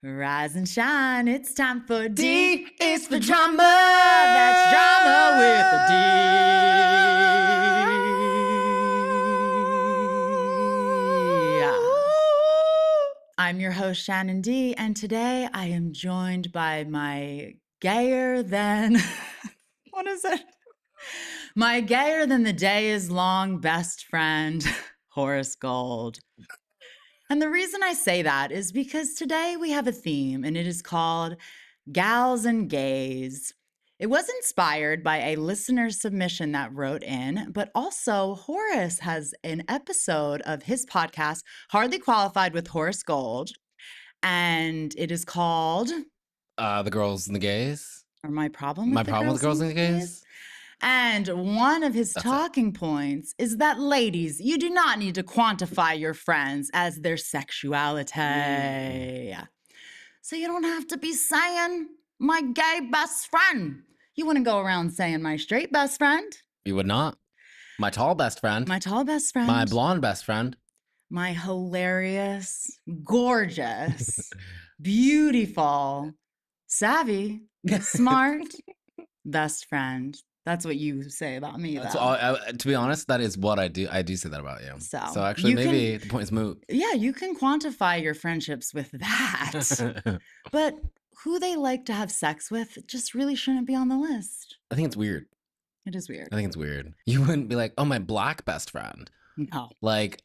Rise and shine, it's time for D. D is for drama. That's drama with a D. I'm your host, Shannon D, and today I am joined by my gayer than, what is it? My gayer than the day is long best friend, Horace Gold. And the reason I say that is because today we have a theme, and it is called GALS and GAYS. It was inspired by a listener submission that wrote in, but also Horace has an episode of his podcast, Hardly Qualified with Horace Gold, and it is called The Girls and the Gays. Or My Problem My with the Problem with the Girls and the Gays. And one of his talking points is that, ladies, you do not need to quantify your friends as their sexuality. So you don't have to be saying my gay best friend. You wouldn't go around saying my straight best friend. You would not. My tall best friend. My tall best friend. My blonde best friend. My hilarious, gorgeous, beautiful, savvy, smart best friend. That's what you say about me, though. To be honest, that is what I do. I do say that about you. So actually, maybe the point is moot. Yeah, you can quantify your friendships with that. But who they like to have sex with just really shouldn't be on the list. I think it's weird. It is weird. I think it's weird. You wouldn't be like, oh, my black best friend. No. Like,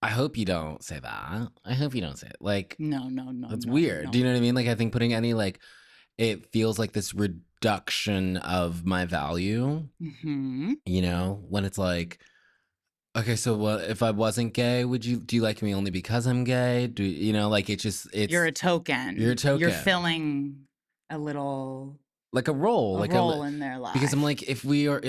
I hope you don't say that. I hope you don't say it. Like, no. That's weird. No. Do you know what I mean? Like, I think putting any, like, it feels like this reduction of my value, you know, when it's like, okay, so what if I wasn't gay, do you like me only because I'm gay? Do you know, like, it's you're a token. You're a token. You're filling a little, like a role, in their life. Because I'm like, if you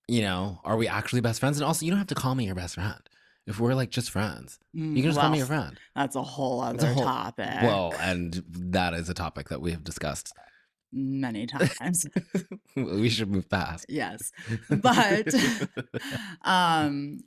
know, are we actually best friends? And also, you don't have to call me your best friend. If we're like just friends, you can just call me your friend. That's a whole other topic. Well, and that is a topic that we have discussed many times. We should move past. Yes. But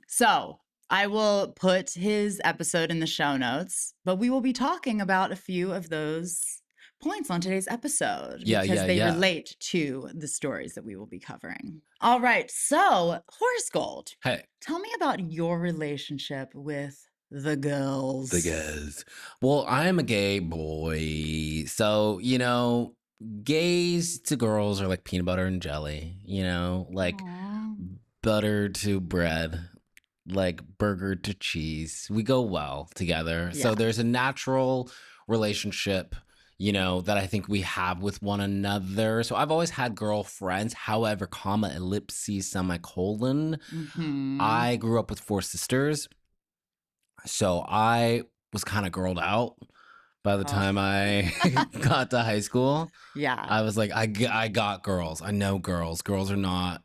so I will put his episode in the show notes, but we will be talking about a few of those points on today's episode because they relate to the stories that we will be covering. All right. So, Horace Gold. Hey. Tell me about your relationship with the girls. The girls. Well, I'm a gay boy. So, you know, gays to girls are like peanut butter and jelly, you know, like butter to bread, like burger to cheese. We go well together. Yeah. So there's a natural relationship, you know, that I think we have with one another. So I've always had girlfriends, however, comma, ellipses, semicolon. I grew up with 4 sisters. So I was kind of girled out by the time I got to high school. Yeah. I was like, I got girls. I know girls. Girls are not,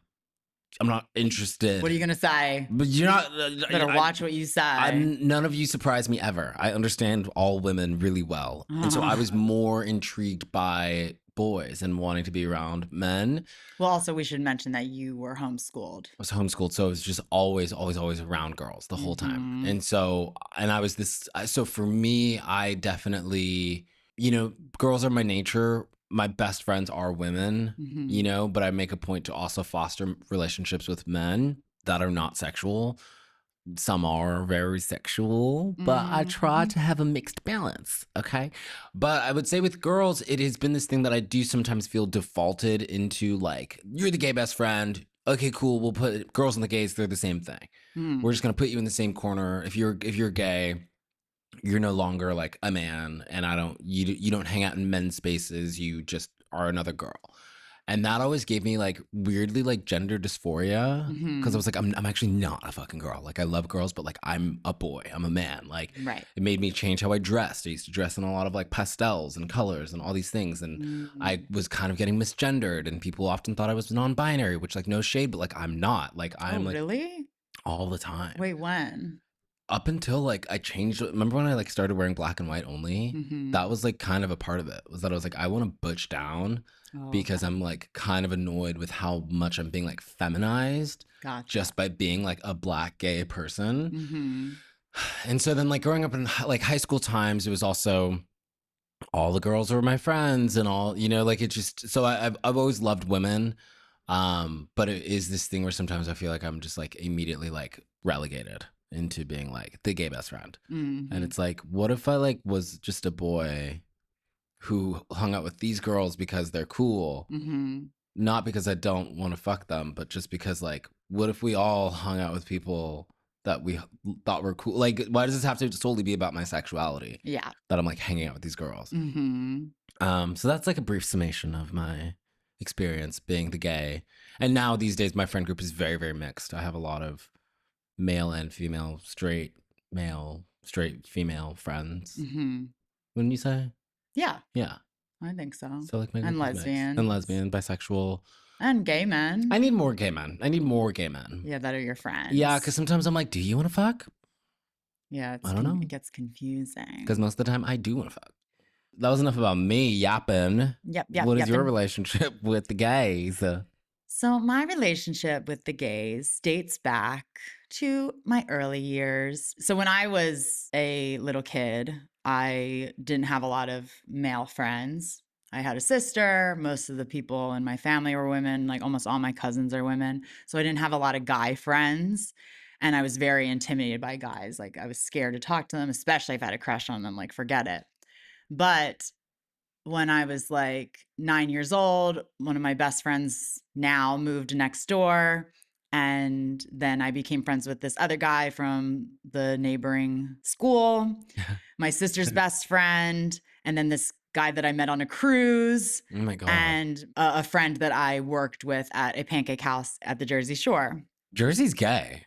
I'm not interested. What are you going to say? But you're not. Better watch what you say. None of you surprise me ever. I understand all women really well. And so I was more intrigued by boys and wanting to be around men. Well, also, we should mention that you were homeschooled. I was homeschooled, so it was just always around girls the whole time. And so, so for me, I definitely, you know, girls are my nature. My best friends are women, you know, but I make a point to also foster relationships with men that are not sexual. Some are very sexual, but I try to have a mixed balance, okay? But I would say with girls, it has been this thing that I do sometimes feel defaulted into, like, you're the gay best friend. Okay, cool. We'll put girls and the gays, they're the same thing. We're just going to put you in the same corner. If you're gay, you're no longer like a man, and you don't hang out in men's spaces. You just are another girl. And that always gave me like weirdly like gender dysphoria because I was like, I'm actually not a fucking girl. Like I love girls, but like I'm a boy. I'm a man. Like it made me change how I dressed. I used to dress in a lot of like pastels and colors and all these things. And I was kind of getting misgendered, and people often thought I was non-binary, which like no shade, but like I'm not. Like I'm like really all the time. Wait, when? Up until like I changed. Remember when I like started wearing black and white only? That was like kind of a part of it, was that I was like, I want to butch down because I'm like kind of annoyed with how much I'm being like feminized just by being like a black gay person. And so then like growing up in like high school times, it was also all the girls were my friends and all, you know, like it just, so I've always loved women. But it is this thing where sometimes I feel like I'm just like immediately like relegated into being like the gay best friend. And Mm-hmm. it's like, what if I like was just a boy who hung out with these girls because they're cool, Mm-hmm. not because I don't want to fuck them, but just because like, what if we all hung out with people that we thought were cool? Like, why does this have to solely be about my sexuality Yeah. that I'm like hanging out with these girls? Mm-hmm. So that's like a brief summation of my experience being the gay. And now these days, my friend group is very, very mixed. I have a lot of male and female, straight male, straight female friends. Mm-hmm. Wouldn't you say? Yeah, Yeah. I think so. So like my And group is mixed. And lesbians. lesbian, bisexual. And gay I men. need more gay men. I need more gay men. Yeah, that are your Yeah, because friends. sometimes I'm like, do you want to fuck? Yeah, I don't know. it gets Because confusing. most of the time I do want to fuck. That was enough about me yapping. Yep, yep, What is yep. your And relationship with the gays? so my relationship with the gays dates back to my early years. So when I was a little kid, I didn't have a lot of male friends. I had a sister. Most of the people in my family were women. Like almost all my cousins are women. So I didn't have a lot of guy friends. And I was very intimidated by guys. Like I was scared to talk to them, especially if I had a crush on them. Like forget it. But when I was like 9 years old, one of my best friends now moved next door. And then I became friends with this other guy from the neighboring school, my sister's best friend, and then this guy that I met on a cruise, Oh my God. and a friend that I worked with at a pancake house at the Jersey Shore. Jersey's gay.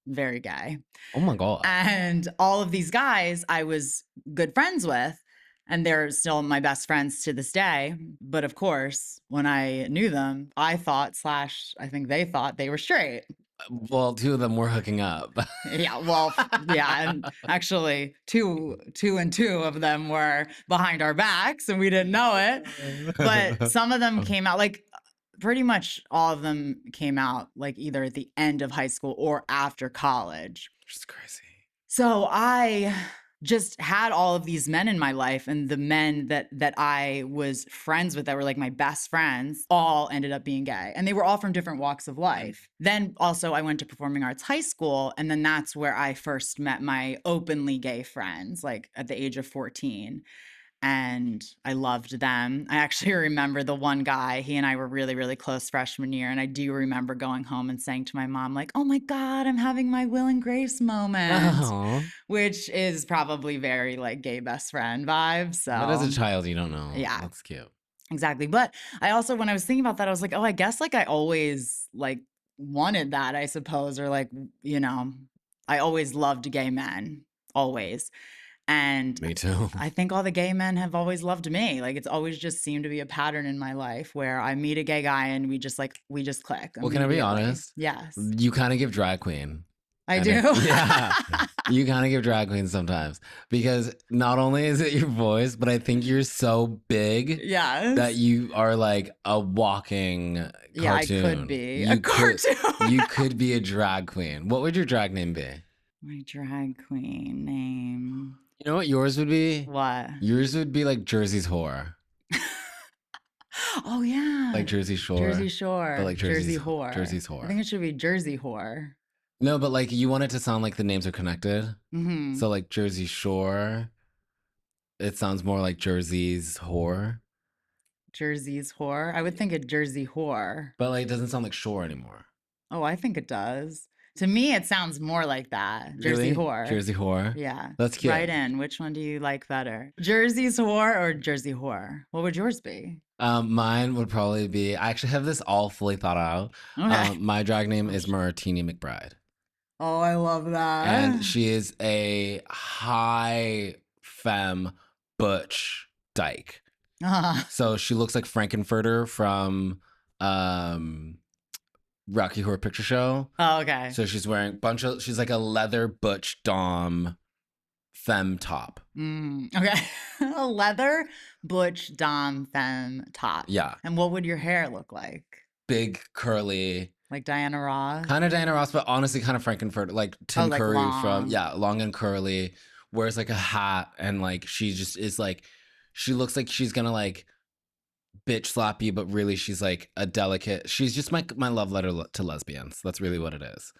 Very gay. Oh my God. And all of these guys I was good friends with, and they're still my best friends to this day. But of course, when I knew them, I thought, slash, I think they thought they were straight. Well, two of them were hooking up. Yeah, well, yeah, and actually, two and two of them were behind our backs, and we didn't know it. But some of them came out like pretty much all of them came out like either at the end of high school or after college. Just crazy. So I just had all of these men in my life, and the men that I was friends with that were like my best friends all ended up being gay, and they were all from different walks of life. Then also I went to performing arts high school, and then that's where I first met my openly gay friends, like at the age of 14. And I loved them. I actually remember the one guy, he and I were really, really close freshman year. And I do remember going home and saying to my mom, like, oh my God, I'm having my Will and Grace moment, Oh, which is probably very like gay best friend vibe. but as a So, child, you don't know. yeah, That's cute. exactly. But I also, when I was thinking about that, I was like, oh, I guess like I always like wanted that, I suppose, or like, you know, I always loved gay men, always. And Me too. I think all the gay men have always loved me. Like it's always just seemed to be a pattern in my life where I meet a gay guy and we just click Well, can I be immediately. honest? Yes, You kind of give drag queen. I do. Yeah, you kind of give drag queen sometimes because not only is it your voice, but I think you're so big Yes. that you are like a walking cartoon. Yeah, I could be You a cartoon. You could be a drag queen. What would your drag name be? My drag queen name. You know what yours would be? What? Yours would be like Jersey's whore. Oh yeah. Like Jersey Shore. Jersey Shore. But like Jersey whore. Jersey's I whore. think it should be Jersey whore. No, but like you want it to sound like the names are connected. Mm-hmm. So like Jersey Shore, it sounds more like Jersey's whore. Jersey's whore. I would think a Jersey whore. But like it doesn't sound like shore anymore. Oh, I think it does. To me, it sounds more like that. Jersey Really? whore. Jersey whore. Yeah. That's cute. Right in. Which one do you like better? Jersey's whore or Jersey whore? What would yours be? Mine would probably be. I actually have this all fully thought out. Okay. My drag name is Martini McBride, Oh, I love that. and she is a high femme butch dyke. So she looks like Frankenfurter from Rocky Horror Picture Show. Oh, okay. So she's wearing she's like a leather butch dom femme top. Okay. A leather butch dom femme top. Yeah. And what would your hair look like? Big curly. Like Diana Ross? Kind of Diana Ross, but honestly, kind of Frankenfurter, like Oh, Tim like Curry from long. yeah, long and curly, wears like a hat, and like she just is like, she looks like she's gonna like bitch slap you, but really she's like a delicate. She's just my love letter to lesbians. That's really what it is.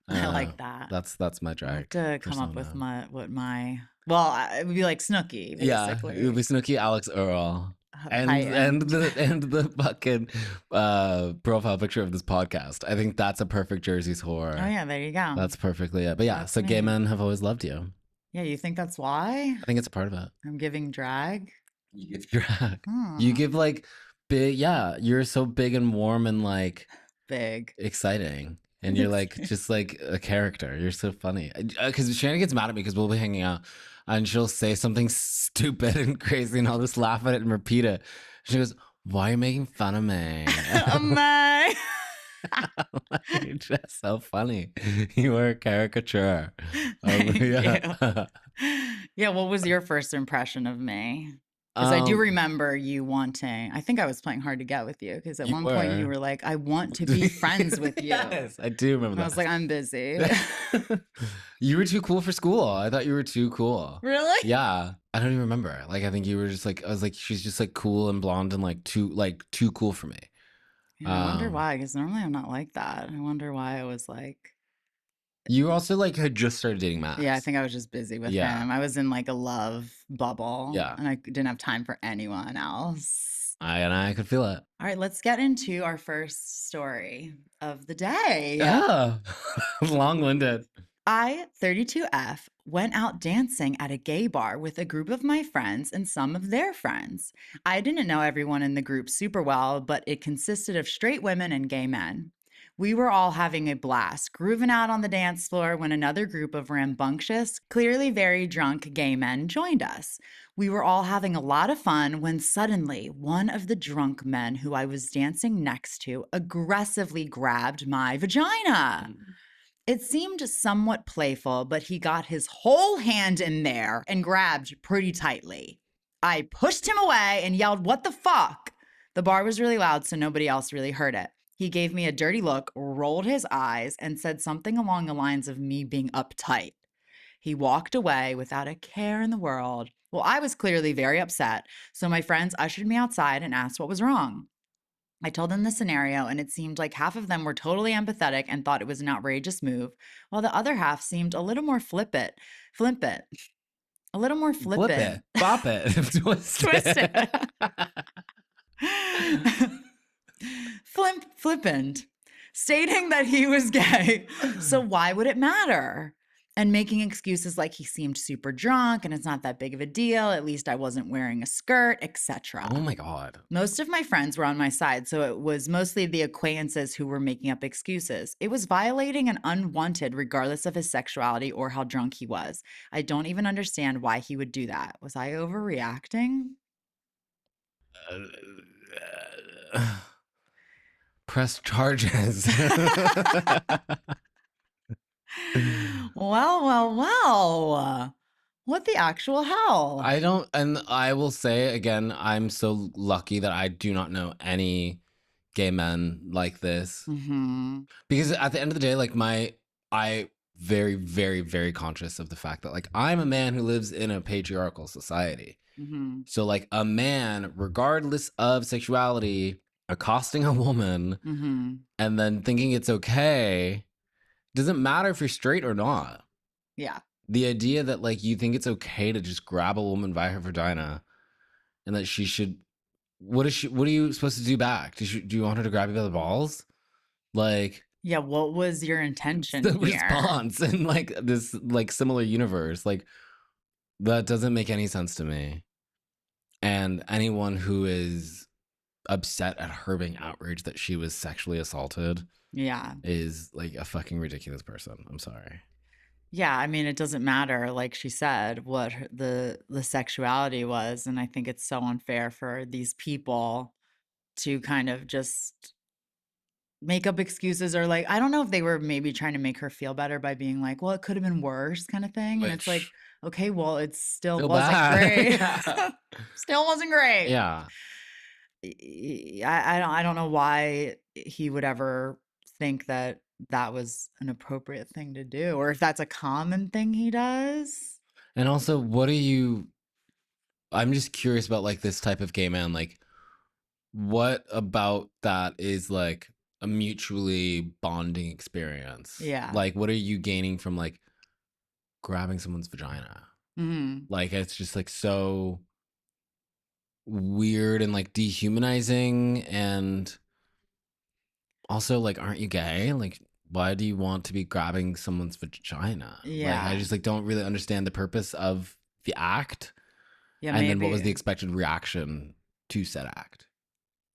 I like that. That's my I have drag to come up with persona. it would be like Snooki, Yeah, it would basically. be Snooki, Alex Earl, High and end. the fucking profile picture of this podcast. I think that's a perfect Jersey's Oh whore. yeah, there you go. That's perfectly it. But yeah, That's so gay me. men have always loved you. Yeah, you think that's why I think it's a part of it. I'm giving drag? You give drag. You Hmm. give like big, yeah. You're so big and warm and like Big. exciting, and you're like just like a character. You're so funny. Because Shannon gets mad at me because we'll be hanging out, and she'll say something stupid and crazy, and I'll just laugh at it and repeat it. She goes, "Why are you making fun of me?" Oh my. You're just so funny. You are a caricature. Thank Yeah. you. Yeah, what was your first impression of me? Because I do Um, remember you wanting, I think I was playing hard to get with you because at you one point you were. were like, I want to be friends with you. And Yes, I do I remember was like, I'm busy. that. You were too cool for school. I thought you were too cool. Really? Yeah, I don't even remember. Like, I think you were just like, I was like, she's just like cool and blonde and like too cool for me. Yeah, I wonder Um, why, because normally I'm not like that. I wonder why I was like, you also like had just started dating yeah, I Max. think I was just busy with Yeah, him. I was in like a love bubble yeah. and I didn't have time for anyone else. I could feel it. All right, let's get into our first story of the day. Yeah, long-winded. I, 32F, went out dancing at a gay bar with a group of my friends and some of their friends. I didn't know everyone in the group super well, but it consisted of straight women and gay men. We were all having a blast, grooving out on the dance floor when another group of rambunctious, clearly very drunk gay men joined us. We were all having a lot of fun when suddenly one of the drunk men who I was dancing next to aggressively grabbed my vagina. It seemed somewhat playful, but he got his whole hand in there and grabbed pretty tightly. I pushed him away and yelled, "What the fuck?" The bar was really loud, so nobody else really heard it. He gave me a dirty look, rolled his eyes, and said something along the lines of me being uptight. He walked away without a care in the world. Well, I was clearly very upset, so my friends ushered me outside and asked what was wrong. I told them the scenario, and it seemed like half of them were totally empathetic and thought it was an outrageous move, while the other half seemed a little more flippant, a little more Flip it, flippant, bop it, twist twisted, it. flippant, stating that he was gay. So why would it matter? And making excuses like he seemed super drunk and it's not that big of a deal. At least I wasn't wearing a skirt, etc. Oh my god. Most of my friends were on my side, so it was mostly the acquaintances who were making up excuses. It was violating and unwanted, regardless of his sexuality or how drunk he was. I don't even understand why he would do that. Was I overreacting? Press charges. Well. What the actual hell? I don't, and I will say again, I'm so lucky that I do not know any gay men like this. Mm-hmm. Because at the end of the day, like I very, very, very conscious of the fact that like I'm a man who lives in a patriarchal society. Mm-hmm. So like a man, regardless of sexuality, accosting a woman Mm-hmm. and then thinking it's okay, doesn't matter if you're straight or not. Yeah. The idea that like you think it's okay to just grab a woman by her vagina and that she should, what are you supposed to do back? Do you want her to grab you by the balls? Like, Yeah, what was your it's intention the here? response in like this like similar universe. Like that doesn't make any sense to me. And anyone who is upset at her being outraged that she was sexually assaulted Yeah. is like a fucking ridiculous person. I'm sorry. Yeah, I mean, it doesn't matter, like she said, what the sexuality was, and I think it's so unfair for these people to kind of just make up excuses or like I don't know if they were maybe trying to make her feel better by being like, "Well, it could have been worse," kind of thing, and it's like, Which "Okay, well, it still feel wasn't bad. great." Yeah. Still wasn't great. Yeah. I don't know why he would ever think that that was an appropriate thing to do, or if that's a common thing he does. And also, I'm just curious about like this type of gay man. Like, what about that is like a mutually bonding experience? Yeah. Like, what are you gaining from like grabbing someone's vagina? Hmm. Like, it's just like so weird and like dehumanizing. And also, like, aren't you gay? Like, why do you want to be grabbing someone's vagina? Like, I Yeah. just like don't really understand the purpose of the act. Yeah, And then what was maybe the expected reaction to said act?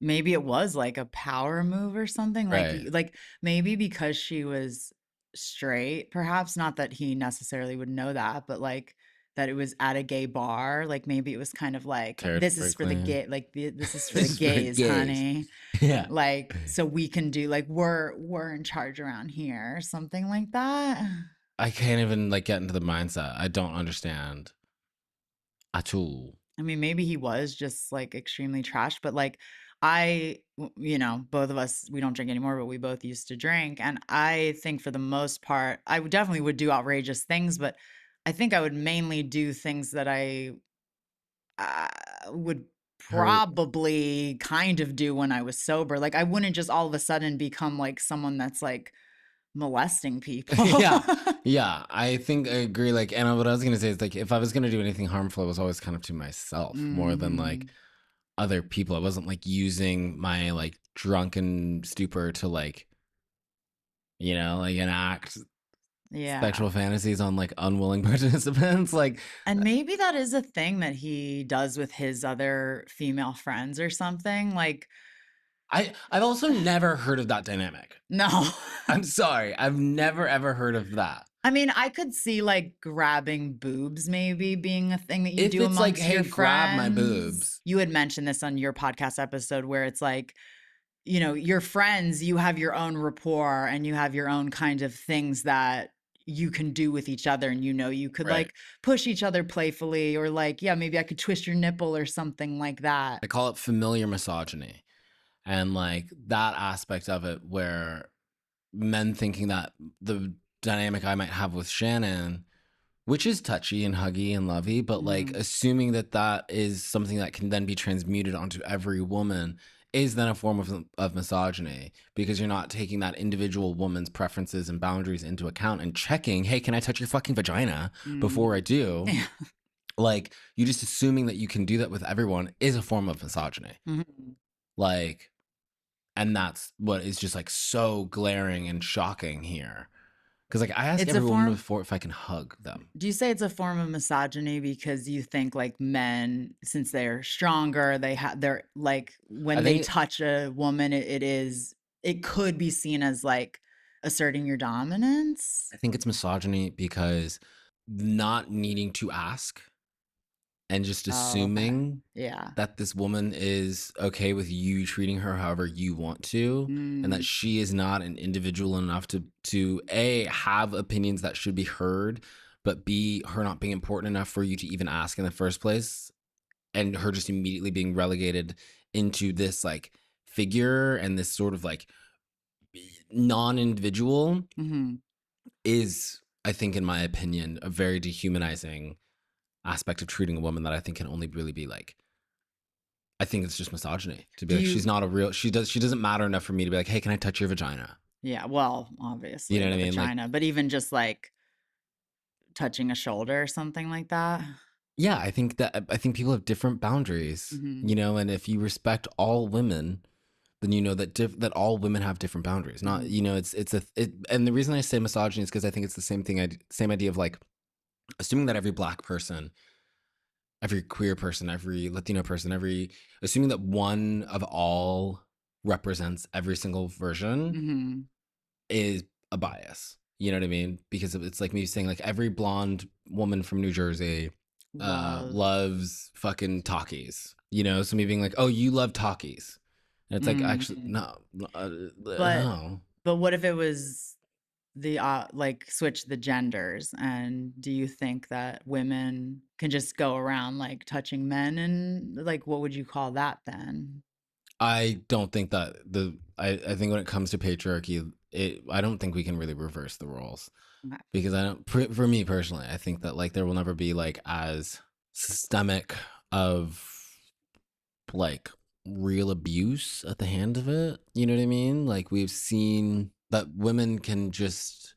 maybe it was like a power move or something, Right. like maybe because she was straight, perhaps, not that he necessarily would know that, but like that it was at a gay bar, like maybe it was kind of like this is for the Territorically. gay, like this is for the This is for gays, gays. honey. Yeah. Like so we can do like we're in charge around here, something like that. I can't even like get into the mindset. I don't understand at all. I mean, maybe he was just like extremely trash, but like both of us, we don't drink anymore, but we both used to drink. And I think for the most part, I would definitely would do outrageous things, but I think I would mainly do things that I uh, would Her probably kind of do when I was sober. Like I wouldn't just all of a sudden become like someone that's like molesting people. yeah. Yeah. I think I agree. Like, and what I was gonna say is like if I was gonna do anything harmful, it was always kind of to myself more than like Hmm. other people. I wasn't like using my like drunken stupor to like, like enact Yeah. sexual fantasies on like unwilling participants. Like And maybe that is a thing that he does with his other female friends or something. Like, I've also never heard of that dynamic. no. I'm sorry. I've never ever heard of that. I mean, I could see like grabbing boobs maybe being a thing that you If do it's like, amongst hey, your grab my friends. boobs. You had mentioned this on your podcast episode where it's like, your friends, you have your own rapport and you have your own kind of things that you can do with each other. And you could Right. like push each other playfully or like, yeah, maybe I could twist your nipple or something like that. I call it familiar misogyny. And like that aspect of it where men thinking that the dynamic I might have with Shannon, which is touchy and huggy and lovey, but like Mm, assuming that that is something that can then be transmuted onto every woman is then a form of misogyny because you're not taking that individual woman's preferences and boundaries into account and checking, hey, can I touch your fucking vagina before I mm. do? Like you just assuming that you can do that with everyone is a form of misogyny. Mhm. Like, and that's what is just like so glaring and shocking here. Because like I ask It's a every woman form. before if I can hug them. Do you say it's a form of misogyny because you think like men, since they're stronger, they're like I when they think touch a woman, it could be seen as like asserting your dominance? I think it's misogyny because not needing to ask and just Oh, okay. assuming Yeah. that this woman is okay with you treating her however you want to and that Mm, she is not an individual enough to a have opinions that should be heard, but b her not being important enough for you to even ask in the first place, and her just immediately being relegated into this like figure and this sort of like non-individual mhm. is, I think, in my opinion, a very dehumanizing aspect of treating a woman that I think can only really be like, I think it's just misogyny to be Do like, she's you not a real, she doesn't matter enough for me to be like, hey, can I touch your vagina? Yeah, well, You obviously know what the I mean? Like, vagina, but even just like touching a shoulder or something like that? yeah, I think people have different boundaries, Mhm. and if you respect all women, then you know that that all women have different boundaries. Not, Mhm. and the reason I say misogyny is because I think it's the same thing, same idea of like assuming that every black person, every queer person, every Latino person, assuming that one of all represents every single version Mhm. is a bias. You know what I mean? Because it's like me saying like every blonde woman from New Jersey Love. loves fucking Takis. So me being like, oh, you love Takis. And it's like, actually, Mm. no, But no. but what if it was the like switch the genders, and do you think that women can just go around like touching men, and like what would you call that then? I don't think that I think when it comes to patriarchy, I don't think we can really reverse the roles Okay. because I don't. For me personally, I think that like there will never be like as systemic of like real abuse at the hand of it. You know what I mean? Like we've seen that women can just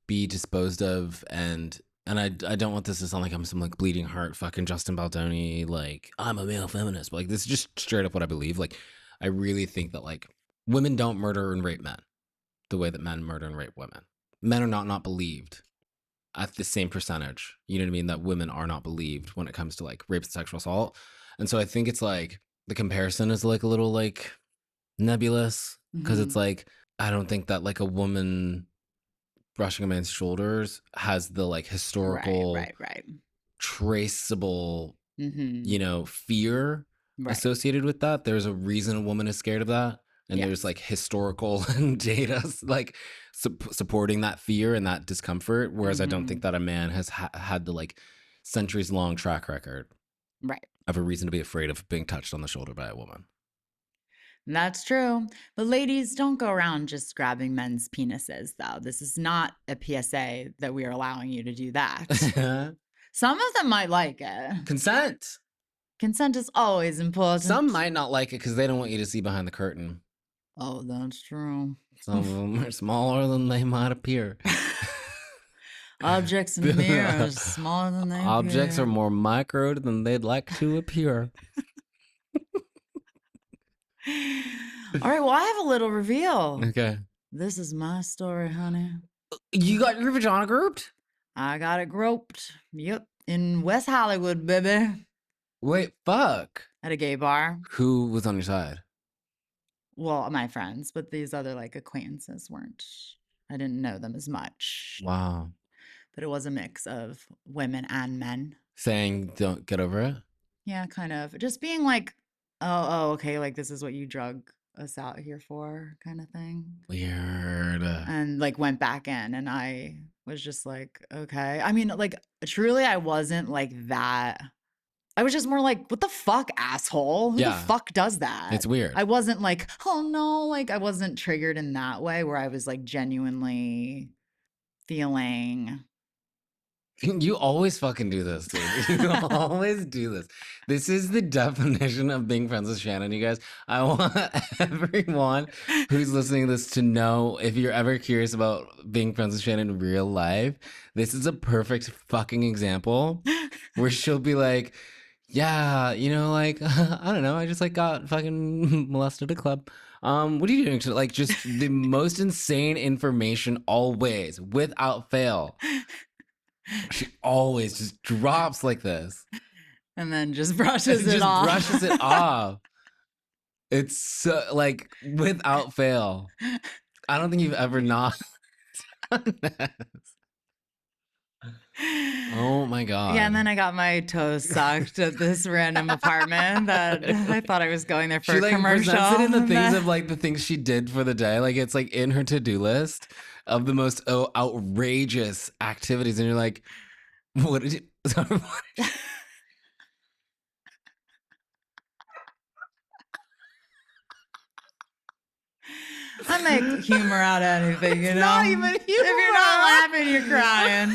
be disposed of, and I don't want this to sound like I'm some like bleeding heart fucking Justin Baldoni, like I'm a male feminist, but like this is just straight up what I believe. Like I really think that like women don't murder and rape men the way that men murder and rape women. Men are not believed at the same percentage, you know what I mean, that women are not believed when it comes to like rape and sexual assault. And so I think it's like the comparison is like a little like nebulous because it's like I don't think that like a woman brushing a man's shoulders has the like historical Right. traceable Mm-hmm. fear Right. associated with that. There's a reason a woman is scared of that, and there's Yes. like historical data like supporting that fear and that discomfort, whereas I don't think that a man has had the like centuries long track record Right. of a reason to be afraid of being touched on the shoulder by a woman. That's true. But ladies, don't go around just grabbing men's penises, though. This is not a PSA that we are allowing you to do that. Some of them might like it. Consent. Consent is always important. Some might not like it because they don't want you to see behind the curtain. Oh, that's true. Some of them are smaller than they might appear. Objects in mirrors smaller than they Objects appear. are more micro than they'd like to appear. All right, well, I have a little reveal. Okay. This is my story, honey. You got your vagina grouped? I got it groped. Yep. In West Hollywood, baby. Wait, fuck. At a gay bar. Who was on your side? Well, my friends, but these other like acquaintances weren't. I didn't know them as much. Wow. But it was a mix of women and men. Saying don't get over it? Yeah, kind of. Just being like, oh, okay, like this is what you drug us out here for, kind of thing. Weird. And like went back in, and I was just like, okay. I mean, like truly, I wasn't like that. I was just more like, what the fuck, asshole? Who the fuck does that? It's weird. I wasn't like, oh no, like I wasn't triggered in that way where I was like genuinely feeling. You always fucking do this, dude. You always do this. This is the definition of being friends with Shannon, you guys. I want everyone who's listening to this to know, if you're ever curious about being friends with Shannon in real life, this is a perfect fucking example where she'll be like, yeah, like, I don't know, I just like got fucking molested at a club. What are you doing? Like just the most insane information always, without fail. She always just drops like this. And then just brushes it off. Brushes it off. It's so, like, without fail. I don't think you've ever not done this. Oh my God. Yeah, and then I got my toes sucked at this random apartment that I thought I was going there for a commercial. She presents it in the things of like the things she did for the day. Like it's like in her to-do list of the most outrageous activities. And you're like, what did you... Sorry, I make humor out of anything, you know? Not even humor. If you're not laughing, you're crying.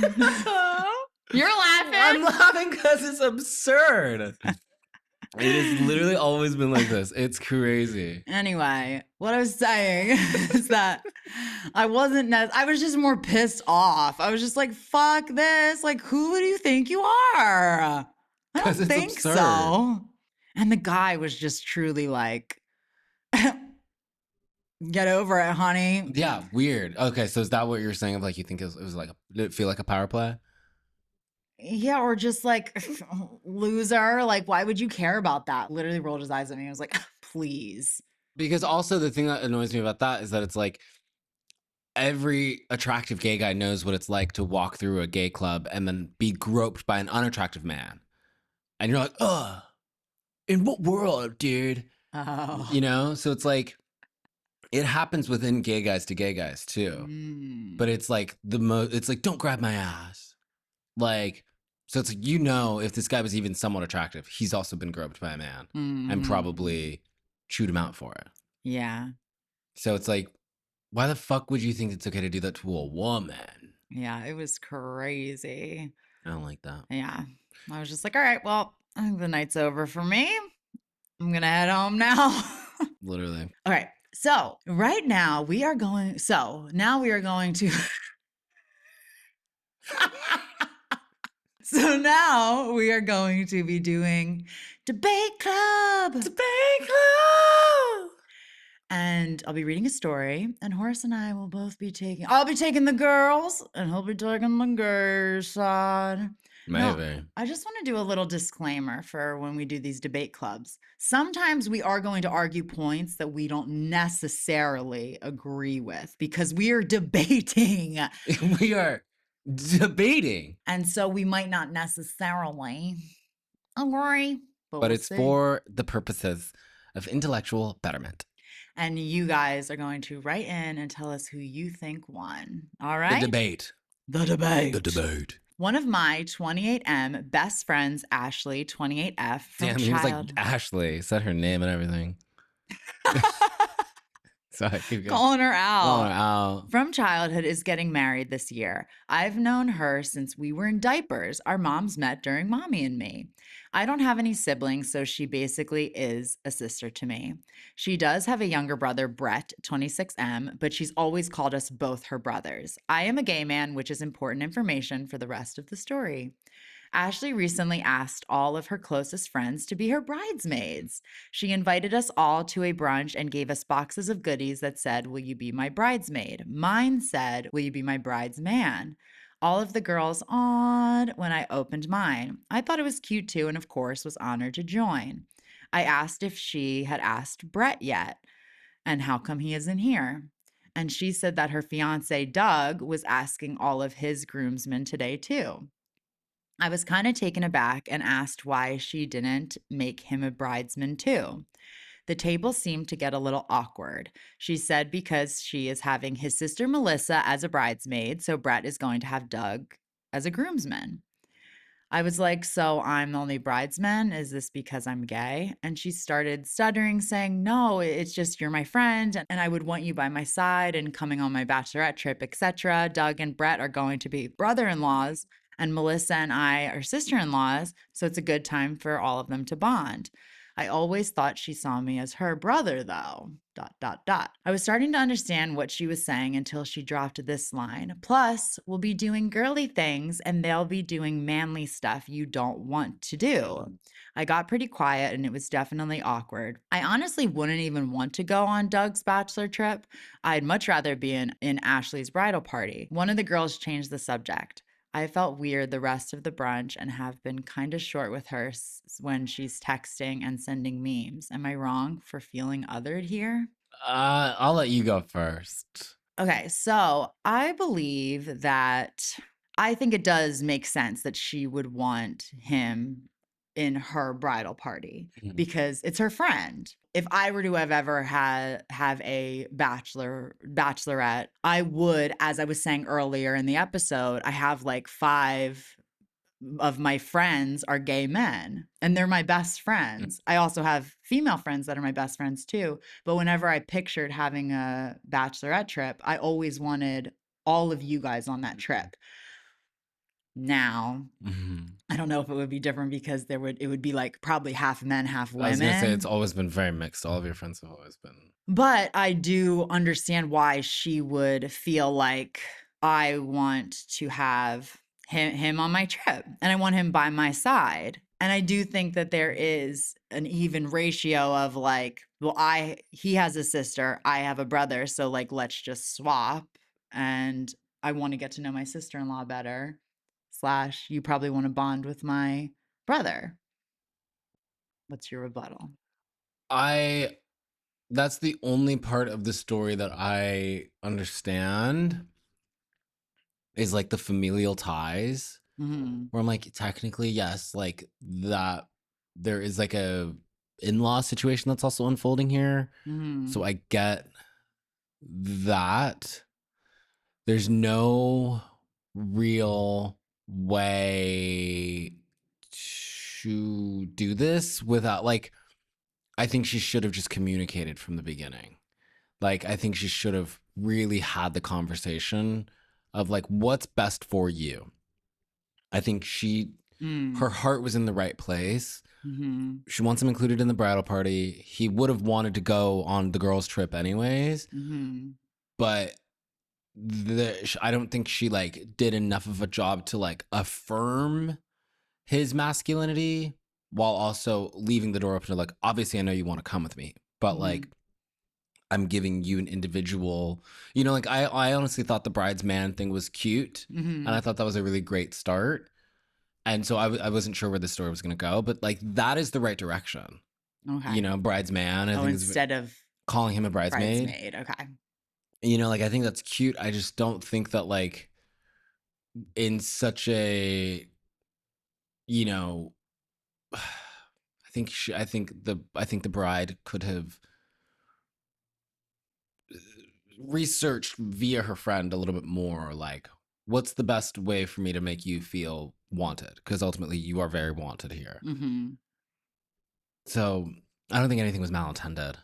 You're laughing? I'm laughing because it's absurd. It has literally always been like this. It's crazy. Anyway, what I was saying is that I was just more pissed off. I was just like, fuck this. Like, who do you think you are? I don't think absurd. so. And the guy was just truly like, get over it, honey. Yeah, weird. Okay, so is that what you're saying of like you think it was like, did it feel like a power play? Yeah, or just like, loser. Like, why would you care about that? Literally rolled his eyes at me. I was like, please. Because also the thing that annoys me about that is that it's like every attractive gay guy knows what it's like to walk through a gay club and then be groped by an unattractive man. And you're like, ugh, in what world, dude? Oh. You know? So it's like, it happens within gay guys to gay guys too. But it's like it's like, don't grab my ass. Like, so it's like, if this guy was even somewhat attractive, he's also been groped by a man and probably chewed him out for it. Yeah. So it's like, Why the fuck would you think it's okay to do that to a woman? Yeah, it was crazy. I don't like that. Yeah. I was just like, all right, well, I think the night's over for me. I'm going to head home now. Literally. All right. So, right now we are going, so now we are going to, so now we are going to be doing Debate Club. Debate club. And I'll be reading a story, and Horace and I will both be I'll be taking the girls, and he'll be taking the girls' side. Now, Maybe. I just want to do a little disclaimer for when we do these debate clubs. Sometimes we are going to argue points that we don't necessarily agree with because we are debating. We are debating. And so we might not necessarily agree, but But we'll it's see. for the purposes of intellectual betterment. And you guys are going to write in and tell us who you think won. All right? The debate. The debate. The debate. One of my 28M best friends, Ashley, 28F, from Damn, he was like child. Ashley. Said her name and everything. Sorry, keep going. Calling her out. Calling her out. From childhood is getting married this year. I've known her since we were in diapers. Our moms met during Mommy and Me. I don't have any siblings, so she basically is a sister to me. She does have a younger brother, Brett, 26M, but she's always called us both her brothers. I am a gay man, which is important information for the rest of the story. Ashley recently asked all of her closest friends to be her bridesmaids. She invited us all to a brunch and gave us boxes of goodies that said, "Will you be my bridesmaid?" Mine said, "Will you be my bridesman?" All of the girls awed when I opened mine. I thought it was cute too, and of course was honored to join. I asked if she had asked Brett yet, and how come he isn't here? And she said that her fiance, Doug, was asking all of his groomsmen today too. I was kind of taken aback and asked why she didn't make him a bridesman too. The table seemed to get a little awkward. She said because she is having his sister Melissa as a bridesmaid, so Brett is going to have Doug as a groomsman. I was like, "So I'm the only bridesman? Is this because I'm gay?" And she started stuttering, saying, "No, it's just you're my friend, and I would want you by my side and coming on my bachelorette trip, etc. Doug and Brett are going to be brother-in-laws, and Melissa and I are sister-in-laws, so it's a good time for all of them to bond. I always thought she saw me as her brother, though. Dot, dot, dot. I was starting to understand what she was saying until she dropped this line. Plus, we'll be doing girly things and they'll be doing manly stuff you don't want to do. I got pretty quiet and it was definitely awkward. I honestly wouldn't even want to go on Doug's bachelor trip. I'd much rather be in Ashley's bridal party. One of the girls changed the subject. I felt weird the rest of the brunch and have been kind of short with her when she's texting and sending memes. Am I wrong for feeling othered here? I'll let you go first. Okay, so I believe that I think it does make sense that she would want him in her bridal party because it's her friend. If I were to have ever have a bachelorette, I would, as I was saying earlier in the episode, I have like 5 of my friends are gay men and they're my best friends. I also have female friends that are my best friends too. But whenever I pictured having a bachelorette trip, I always wanted all of you guys on that trip. Now, I don't know if it would be different because it would be like probably half men, half women. I was gonna say it's always been very mixed. All of your friends have always been. But I do understand why she would feel like I want to have him on my trip and I want him by my side. And I do think that there is an even ratio of like, well, he has a sister, I have a brother, so like let's just swap. And I want to get to know my sister-in-law better. / you probably want to bond with my brother. What's your rebuttal? That's the only part of the story that I understand is like the familial ties. Where I'm like, technically, yes, like that there is like a in-law situation that's also unfolding here. So I get that. There's no real way to do this without like I think she should have just communicated from the beginning. Like, I think she should have really had the conversation of like, what's best for you. I think her heart was in the right place. Mm-hmm. She wants him included in the bridal party. He would have wanted to go on the girls' trip anyways, Mm-hmm. but I don't think she like did enough of a job to like affirm his masculinity while also leaving the door open to like, obviously I know you want to come with me, but Mm-hmm. like I'm giving you an individual, like I honestly thought the bride's man thing was cute, and Mm-hmm. I thought that was a really great start. And so I wasn't sure where the story was going to go, but like that is the right direction. Okay. Bride's man, I Oh, think is instead of calling him a bridesmaid. bridesmaid. Okay. Like I think that's cute. I just don't think that like in such a, you know, I think the bride could have researched via her friend a little bit more, like what's the best way for me to make you feel wanted, because ultimately you are very wanted here. Mm-hmm. So I don't think anything was malintended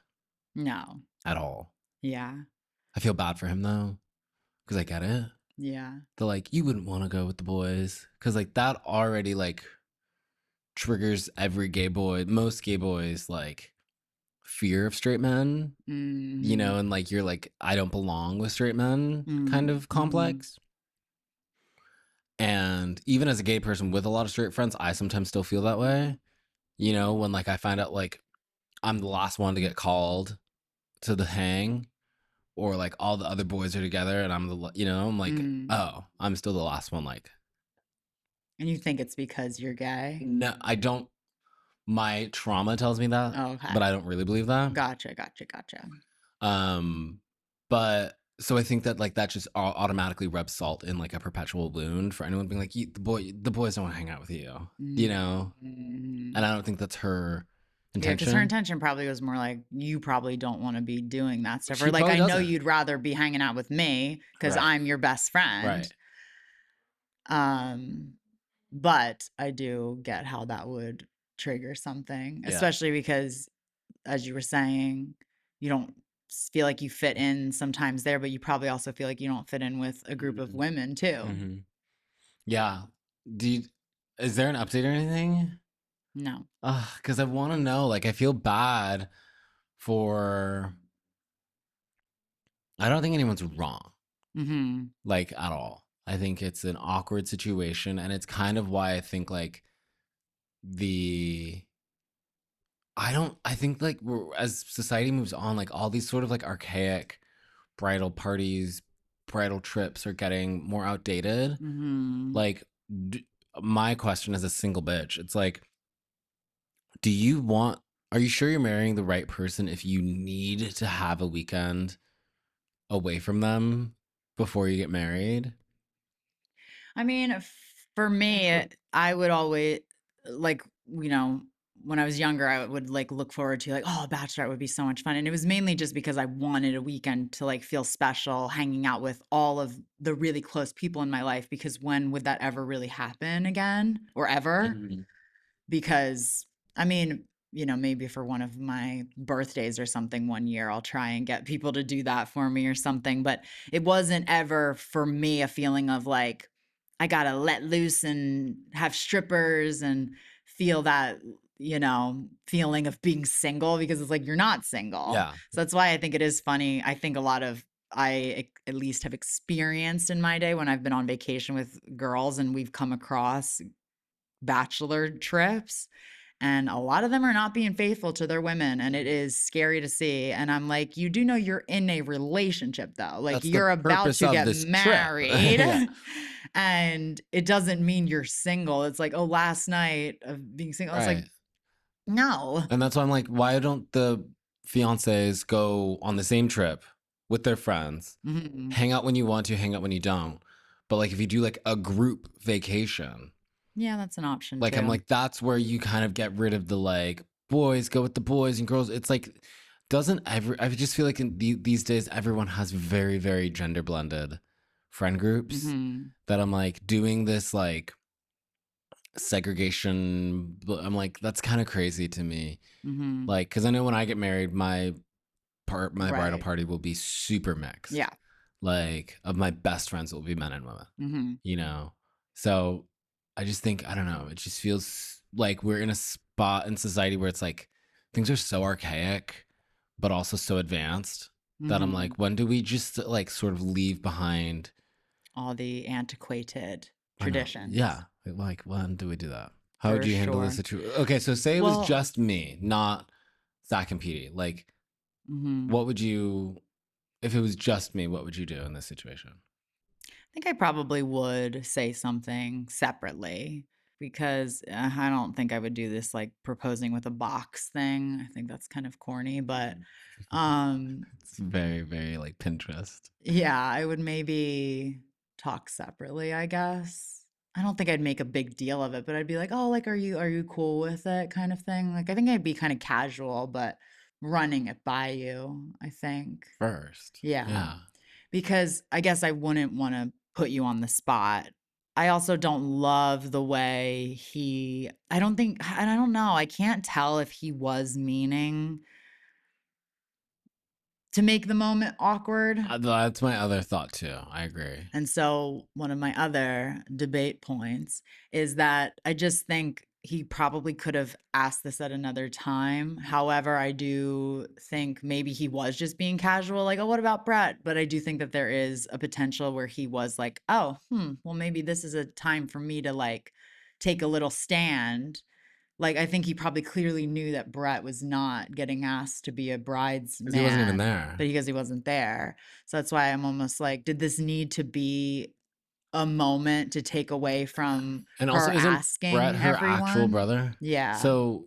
No. at all. Yeah. I feel bad for him though, because I get it. Yeah. The like, you wouldn't want to go with the boys, because like that already like triggers most gay boys like fear of straight men, Mm-hmm. and like you're like, I don't belong with straight men kind of Mm-hmm. complex. And even as a gay person with a lot of straight friends, I sometimes still feel that way. When like I find out like I'm the last one to get called to the hang, or like all the other boys are together and I'm like, Mm. oh, I'm still the last one. Like, And you think it's because you're gay? no, I don't. My trauma tells me that, Oh, okay. but I don't really believe that. Gotcha. Gotcha. Gotcha. Um, but so I think that like that just automatically rubs salt in like a perpetual wound for anyone being like, the boys don't want to hang out with you, Mm-hmm. and I don't think that's her Yeah, because her intention. intention probably was more like, you probably don't want to be doing that stuff. Or She like, probably I know doesn't. you'd rather be hanging out with me because Right. I'm your best friend. Right. Um, but I do get how that would trigger something, Yeah. especially because, as you were saying, you don't feel like you fit in sometimes there, but you probably also feel like you don't fit in with a group of Mm-hmm. women too. Mm-hmm. Yeah. Do you, is there an update or anything? No. Because I want to know. Like, I feel bad for. I don't think anyone's wrong, Mm-hmm. like at all. I think it's an awkward situation, and it's kind of why I think like the. I don't. I think like as society moves on, like all these sort of like archaic bridal parties, bridal trips are getting more outdated. Mm-hmm. Like, my question as a single bitch, it's like, do you want? Are you sure you're marrying the right person if you need to have a weekend away from them before you get married? I mean, for me, I would always like, you know, when I was younger, I would like look forward to like, oh, a bachelorette would be so much fun. And it was mainly just because I wanted a weekend to like feel special, hanging out with all of the really close people in my life. Because when would that ever really happen again or ever? Mhm. Because I mean, maybe for one of my birthdays or something one year, I'll try and get people to do that for me or something. But it wasn't ever for me a feeling of like, I got to let loose and have strippers and feel that, feeling of being single because it's like you're not single. Yeah. So that's why I think it is funny. I think a lot of I at least have experienced in my day when I've been on vacation with girls and we've come across bachelor trips and a lot of them are not being faithful to their women and it is scary to see and I'm like, you do know you're in a relationship though, like That's the you're about purpose to of get this trip. married. Yeah. And it doesn't mean you're single. It's like, oh, last night of being single, it's like, Right. no. And that's why I'm like, why don't the fiancés go on the same trip with their friends, Mhm. hang out when you want to, hang out when you don't? But like, if you do like a group vacation, Yeah, that's an option like I'm too. like, that's where you kind of get rid of the like boys go with the boys and girls. It's like, I just feel like in these days everyone has very, very gender blended friend groups, Mhm. that I'm like doing this like segregation. I'm like, that's kind of crazy to me. Mhm. Like, because I know when I get married, my my bridal Right. party will be super mixed. Yeah. Like, of my best friends will be men and women, Mm-hmm. you know? So I just think, I don't know, it just feels like we're in a spot in society where it's like things are so archaic, but also so advanced that I'm Mm-hmm. like, when do we just like sort of leave behind? All the antiquated I know. traditions. Yeah. Like, when do we do that? How would For you handle this sure. situation? Okay. So say it was Well, just me, not Zach and Petey. Like, mhm. what would you, if it was just me, what would you do in this situation? I think I probably would say something separately because I don't think I would do this like proposing with a box thing. I think that's kind of corny, but um It's very, very like Pinterest. yeah, I would maybe talk separately, I guess. I don't think I'd make a big deal of it, but I'd be like, "Oh, like are you cool with it?" kind of thing. Like I think I'd be kind of casual, but running it by you, I think. First. Yeah. Yeah. Because I guess I wouldn't want to put you on the spot. I also don't love the way I don't think, and I don't know, I can't tell if he was meaning to make the moment awkward. That's my other thought too. I agree. And so, one of my other debate points is that I just think he probably could have asked this at another time. However, I do think maybe he was just being casual, like, oh, what about Brett? But I do think that there is a potential where he was like, oh, well, maybe this is a time for me to like take a little stand. Like, I think he probably clearly knew that Brett was not getting asked to be a Because he wasn't even bridesman, there. but because he wasn't there. So that's why I'm almost like, did this need to be a moment to take away from And also, her isn't Brett asking her actual everyone? brother? Yeah. So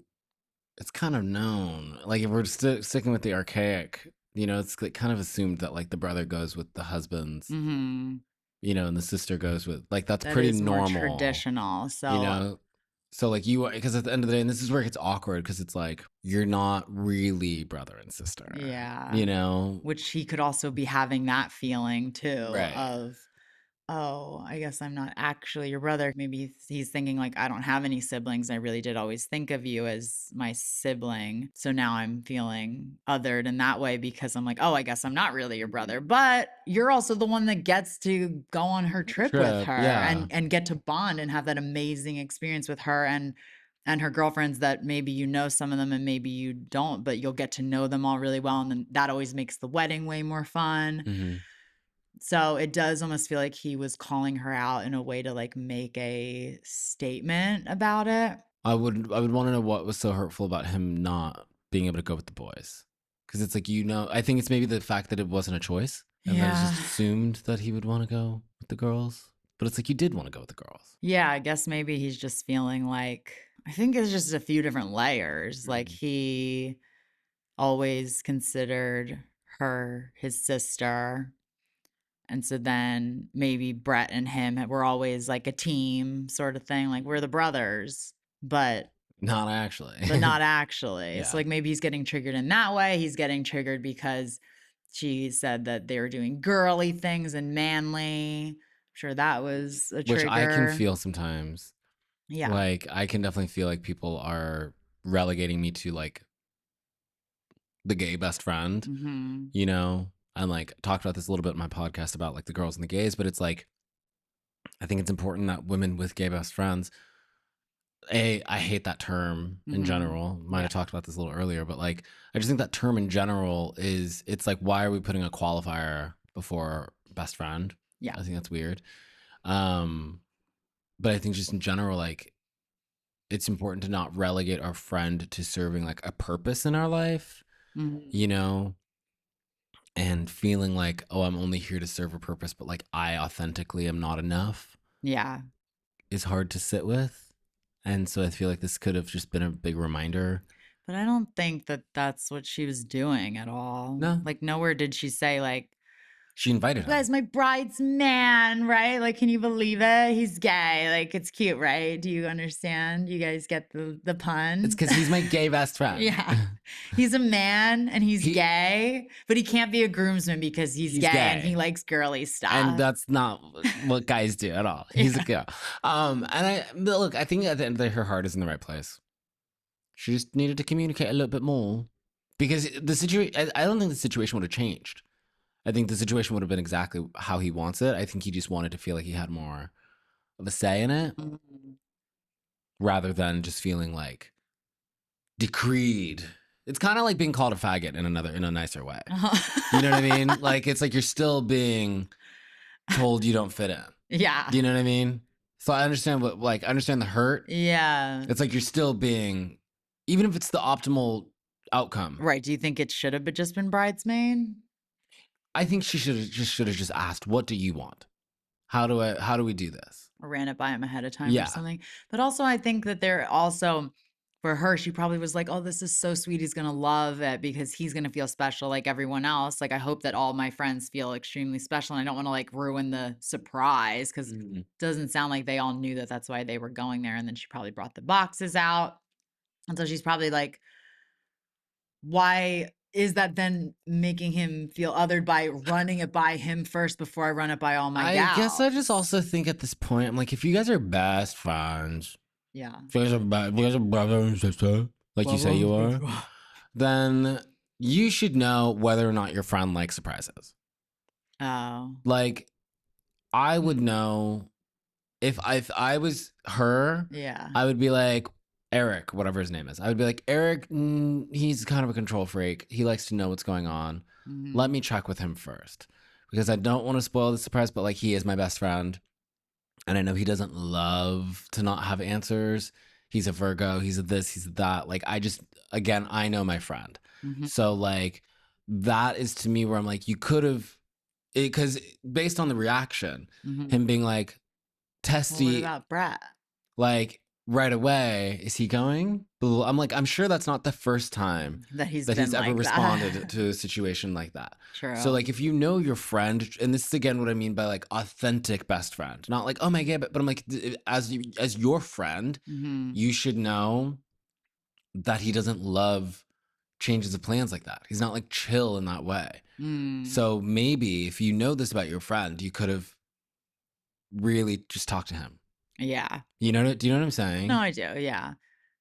it's kind of known. Like, if we're sticking with the archaic, it's like kind of assumed that like the brother goes with the husband's, Hmm. and the sister goes with, like, that's That pretty is more normal, traditional. you So, know? So like because at the end of the day, and this is where it gets awkward because it's like you're not really brother and sister, yeah. you know? Which he could also be having that feeling too Right. of, oh, I guess I'm not actually your brother. Maybe he's thinking like, I don't have any siblings. I really did always think of you as my sibling. So now I'm feeling othered in that way because I'm like, oh, I guess I'm not really your brother. But you're also the one that gets to go on her trip with Trip. her Yeah. and get to bond and have that amazing experience with her and her girlfriends that maybe you know some of them and maybe you don't, but you'll get to know them all really well. And then that always makes the wedding way more fun. Hmm. So it does almost feel like he was calling her out in a way to like make a statement about it. I would want to know what was so hurtful about him not being able to go with the boys. Because it's like, I think it's maybe the fact that it wasn't a choice and that it's Yeah. just assumed that he would want to go with the girls. But it's like, you did want to go with the girls. Yeah, I guess maybe he's just feeling like I think it's just a few different layers. Like Mhm. he always considered her his sister. And so then maybe Brett and him were always like a team sort of thing. Like we're the brothers, but Not actually. not actually. So Yeah. like maybe he's getting triggered in that way. He's getting triggered because she said that they were doing girly things and manly. I'm sure that was a Which I can trigger. feel sometimes. Yeah. Like, I can definitely feel like people are relegating me to like the gay best friend, Hmm. And like talked about this a little bit in my podcast about like the girls and the gays, but it's like, I think it's important that women with gay best friends, I hate that term in Hmm. general. Might Yeah. have talked about this a little earlier, but like, I just think that term in general it's like, why are we putting a qualifier before best friend? Yeah. I think that's weird. Um, but I think just in general, like, it's important to not relegate our friend to serving like a purpose in our life, Hmm. you know, and feeling like, oh, I'm only here to serve a purpose, but like I authentically am not enough Yeah. is hard to sit with. And so I feel like this could have just been a big reminder. But I don't think that that's what she was doing at all. No, Like nowhere did she say like, she invited you guys, him. my bride's man, right? Like, can you believe it? He's gay. Like, it's cute, right? Do you understand? You guys get the It's pun? because he's my gay best friend. Yeah. He's a man and he's he gay, but he can't be a groomsman because he's he's gay and he gay. likes girly And stuff. that's not what guys do at all. He's a Yeah. girl. But look, I think at the end of the day, her heart is in the right place. She just needed to communicate a little bit more Because the situation, I don't think the situation would have changed. I think the situation would have been exactly how he wants it. I think he just wanted to feel like he had more of a say in it rather than just feeling like decreed. It's kind of like being called a faggot in a nicer way. You know what I mean? Like, it's like you're still being told you don't fit in. Yeah. Do you know what I mean? So I understand I understand the hurt. Yeah. It's like you're still being, even if it's the optimal outcome. Right. Do you think it should have just been bridesmaid? I think she should have just asked, "What do you want? How do we do this?" Or ran it by him ahead of time or Yeah. something. But also, I think that they're also, for her, she probably was like, oh, this is so sweet. He's going to love it because he's going to feel special like everyone else. Like, I hope that all my friends feel extremely special. And I don't want to like ruin the surprise because it doesn't sound like they all knew that that's why they were going there. And then she probably brought the boxes out. And so she's probably like, why is that then making him feel othered by running it by him first before I run it by all my gals? I guess I just also think at this point, I'm like, if you guys are best friends, yeah, if you guys are brother and sister, like you say you are, then you should know whether or not your friend likes surprises. Oh. Like, I would know if I was her, Yeah. I would be like, Eric, whatever his name is. I would be like, Eric, he's kind of a control freak. He likes to know what's going on. Let me check with him first because I don't want to spoil the surprise, but like he is my best friend. And I know he doesn't love to not have answers. He's a Virgo. He's a this, he's a that. Like again, I know my friend. So like that is to me where I'm like, you could have, because based on the reaction, him being like, Testy. Well, what about Brett? Like right away, is he going? I'm like, I'm sure that's not the first time that he's ever like responded to a situation like that. True. So like, if you know your friend, and this is again what I mean by like authentic best friend, not like, oh my god, but I'm like, as your friend, you should know that he doesn't love changes of plans like that. He's not like chill in that way. So maybe if you know this about your friend, you could have really just talked to him. Yeah. Do you know what I'm saying? No, I do. Yeah.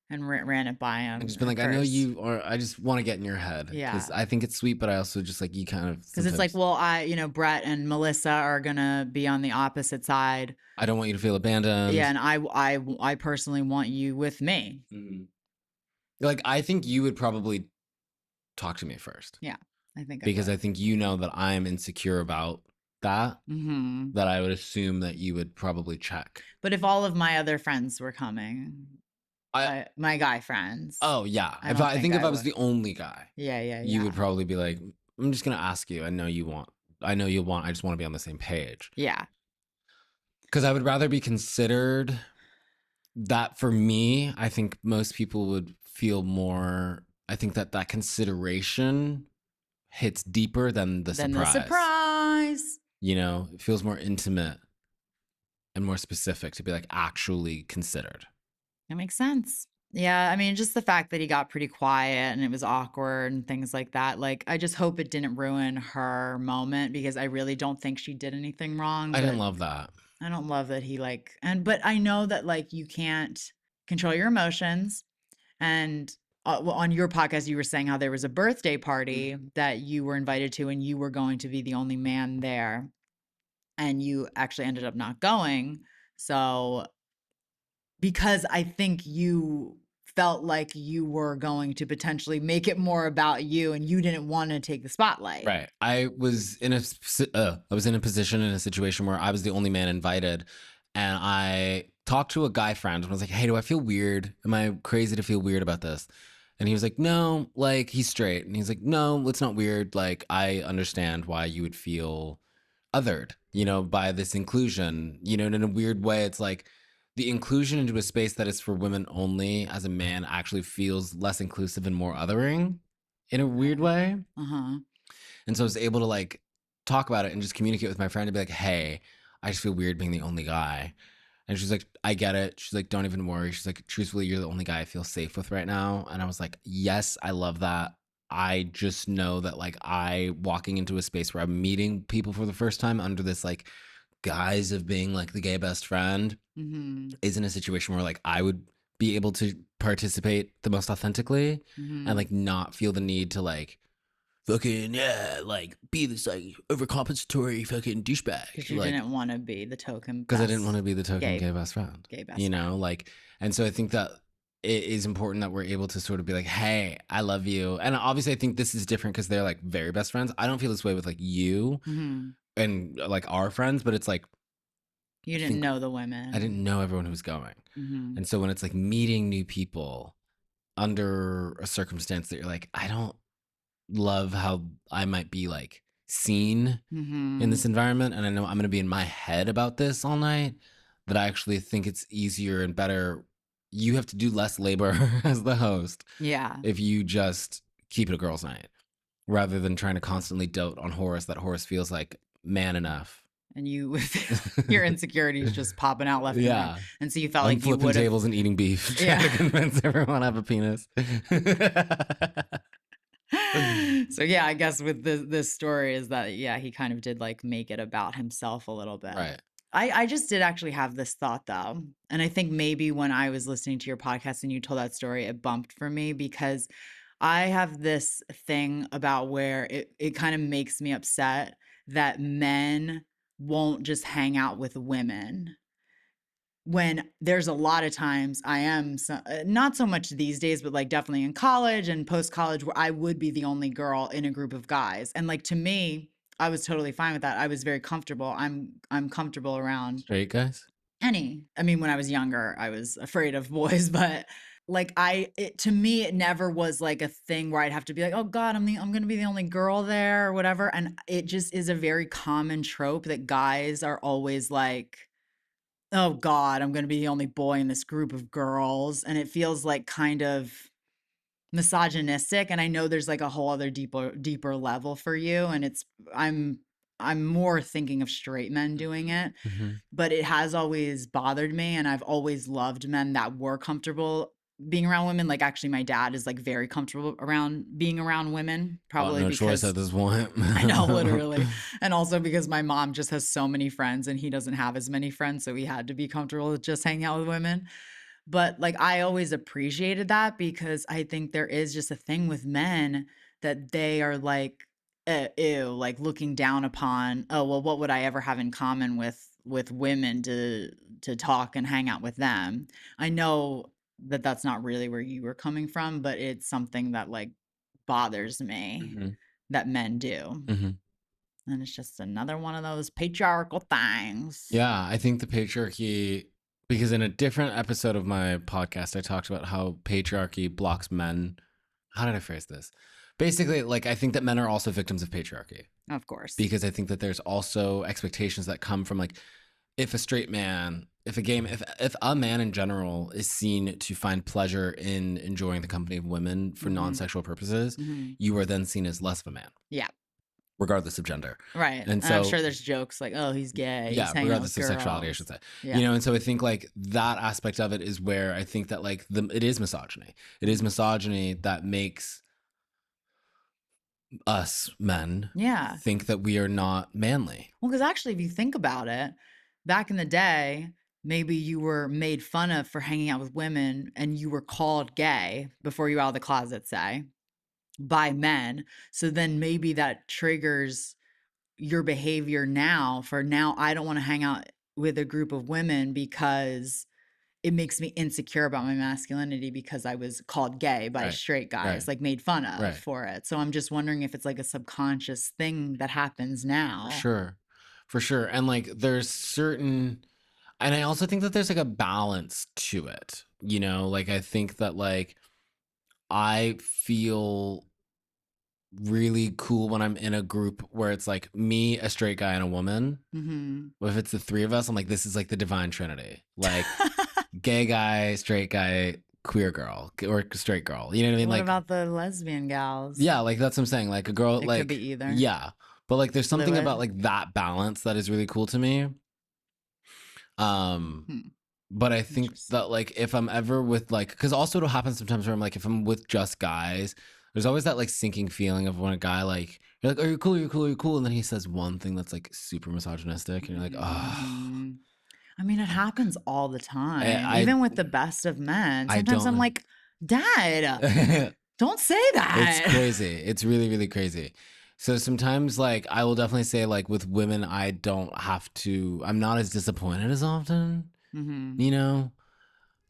And ran it by him. And just been like, I know you, or I just want to get in your head. Yeah. Because I think it's sweet, but I also just like, you kind of. Because it's like, well, Brett and Melissa are going to be on the opposite side. I don't want you to feel abandoned. Yeah. And I personally want you with me. Like, I think you would probably talk to me first. Yeah. I think because I think you know that I'm insecure about that, that I would assume that you would probably check. But if all of my other friends were coming, my guy friends. Oh, yeah. I think if I was the only guy. Yeah. You would probably be like, I'm just going to ask you. I know you'll want. I just want to be on the same page. Yeah. Because I would rather be considered. That for me, I think most people would feel more. I think that consideration hits deeper than the surprise. You know, it feels more intimate and more specific to be like actually considered. That makes sense. Yeah, I mean, just the fact that he got pretty quiet and it was awkward and things like that. Like, I just hope it didn't ruin her moment because I really don't think she did anything wrong. I didn't love that. I don't love that he but I know that like you can't control your emotions. And on your podcast, you were saying how there was a birthday party that you were invited to and you were going to be the only man there. And you actually ended up not going. So, because I think you felt like you were going to potentially make it more about you and you didn't want to take the spotlight. Right. I was in a position in a situation where I was the only man invited, and I talked to a guy friend and was like, hey, do I feel weird? Am I crazy to feel weird about this? And he was like, no, like he's straight. And he's like, no, it's not weird. Like, I understand why you would feel othered, by this inclusion, and in a weird way, it's like the inclusion into a space that is for women only as a man actually feels less inclusive and more othering in a weird way. And so I was able to like talk about it and just communicate with my friend and be like, hey, I just feel weird being the only guy. And she's like, I get it. She's like, don't even worry. She's like, truthfully, you're the only guy I feel safe with right now. And I was like, yes, I love that. I just know that like I walking into a space where I'm meeting people for the first time under this like guise of being like the gay best friend is in a situation where like I would be able to participate the most authentically Mm-hmm. and like not feel the need to like fucking like be this like overcompensatory fucking douchebag. Because you Like didn't want to be the token because I didn't want best to be the token gay gay best friend. gay best You know, friend. like and so I think that it is important that we're able to sort of be like, hey, I love you. And obviously I think this is different because they're like very best friends. I don't feel this way with like you Mm-hmm. and like our friends, but it's like You I didn't think know the I women. didn't know everyone who was going. Mm-hmm. And so when it's like meeting new people under a circumstance that you're like, I don't love how I might be like seen in Mm-hmm. this environment, and I know I'm going to be in my head about this all night, that I actually think it's easier and better. You have to do less labor as the host Yeah. if you just keep it a girls' night rather than trying to constantly dote on Horace that Horace feels like man enough. And you, your insecurities just popping out left and right. Yeah. And so you felt I'm like you flipping would have, tables and eating beef, trying yeah. to convince everyone I have a penis. So yeah, I guess with this story is that yeah, he kind of did like make it about himself a little bit. Right. I just did actually have this thought though. And I think maybe when I was listening to your podcast and you told that story, it bumped for me because I have this thing about where it kind of makes me upset that men won't just hang out with women when there's a lot of times I am not so much these days, but like definitely in college and post college where I would be the only girl in a group of guys. And like to me, I was totally fine with that. I was very comfortable. I'm comfortable around Straight guys? any. I mean, when I was younger, I was afraid of boys, but like to me it never was like a thing where I'd have to be like, "Oh god, I'm going to be the only girl there or whatever." And it just is a very common trope that guys are always like, oh god, I'm going to be the only boy in this group of girls, and it feels like kind of misogynistic. And I know there's like a whole other deeper level for you, and i'm I'm more thinking of straight men doing it, Mm-hmm. but it has always bothered me, and I've always loved men that were comfortable being around women. Like actually my dad is like very comfortable around being around women, Got probably no choice because at this point. I know, literally. And also because my mom just has so many friends and he doesn't have as many friends. So he had to be comfortable with just hanging out with women. But like, I always appreciated that because I think there is just a thing with men that they are like, ew, like looking down upon, oh, well, what would I ever have in common with women to talk and hang out with them? I know that that's not really where you were coming from, but it's something that like bothers me Mm-hmm. that men do. Mm-hmm. And it's just another one of those patriarchal things. Yeah, I think the patriarchy, because in a different episode of my podcast, I talked about how patriarchy blocks men. How did I phrase this? Basically, like, I think that men are also victims of patriarchy Of course. because I think that there's also expectations that come from, like, if a straight man, if a man in general is seen to find pleasure in enjoying the company of women for non-sexual purposes, you are then seen as less of a man. Yeah. Regardless of gender. Right. And I'm so sure there's jokes like, oh, he's gay. yeah, He's hanging out with regardless of sexuality, I girls. should say. Yeah. You know, and so I think like that aspect of it is where I think that like it is misogyny. It is misogyny that makes us men Yeah. think that we are not manly. Well, because actually, if you think about it, back in the day, maybe you were made fun of for hanging out with women and you were called gay before you were out of the closet, say, by men. So then maybe that triggers your behavior now for now I don't want to hang out with a group of women because it makes me insecure about my masculinity because I was called gay by Right. straight guys, Right. like made fun of Right. for it. So I'm just wondering if it's like a subconscious thing that happens now. For sure. And like there's certain, and I also think that there's like a balance to it. You know, like I think that like I feel really cool when I'm in a group where it's like me, a straight guy, and a woman. Mm-hmm. If it's the three of us, I'm like, this is like the divine trinity. Like gay guy, straight guy, queer girl, or straight girl. You know what I mean? What Like about the lesbian gals? yeah, like that's what I'm saying. Like a girl, It like could be either. yeah, but like there's something Fluid. about like that balance that is really cool to me. But I think that like if I'm ever with like, because also it'll happen sometimes where I'm like, if I'm with just guys, there's always that like sinking feeling of when a guy like you're like, are you cool? You're cool. You're cool, and then he says one thing that's like super misogynistic, and you're like, oh. I mean, it happens all the I time, I, even with the best of men. I Sometimes I'm don't. like, Dad, don't say It's that. crazy. It's really, really crazy. So sometimes, like, I will definitely say, like, with women, I don't have to. I'm not as disappointed as often. Hmm. You know.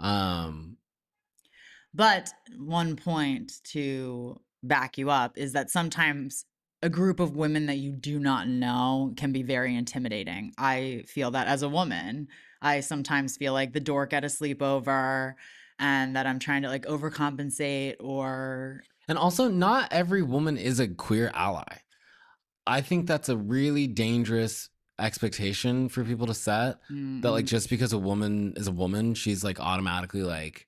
Um. But one point to back you up is that sometimes a group of women that you do not know can be very intimidating. I feel that as a woman. I sometimes feel like the dork at a sleepover and that I'm trying to like overcompensate or And also, not every woman is a queer ally. I think that's a really dangerous expectation for people to set. That like mm-mm. just because a woman is a woman, she's like automatically like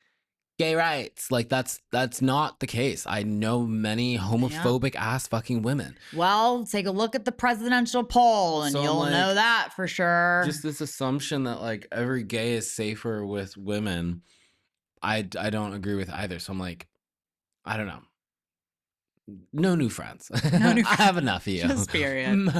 gay rights. Like that's not the case. I know many Yeah. homophobic ass fucking women. Well, take a look at the presidential poll and So I'm you'll know like, that for sure. just this assumption that like every gay is safer with women. I don't agree with either. So I'm like, I don't know. No new friends. No new I have enough of you. just period.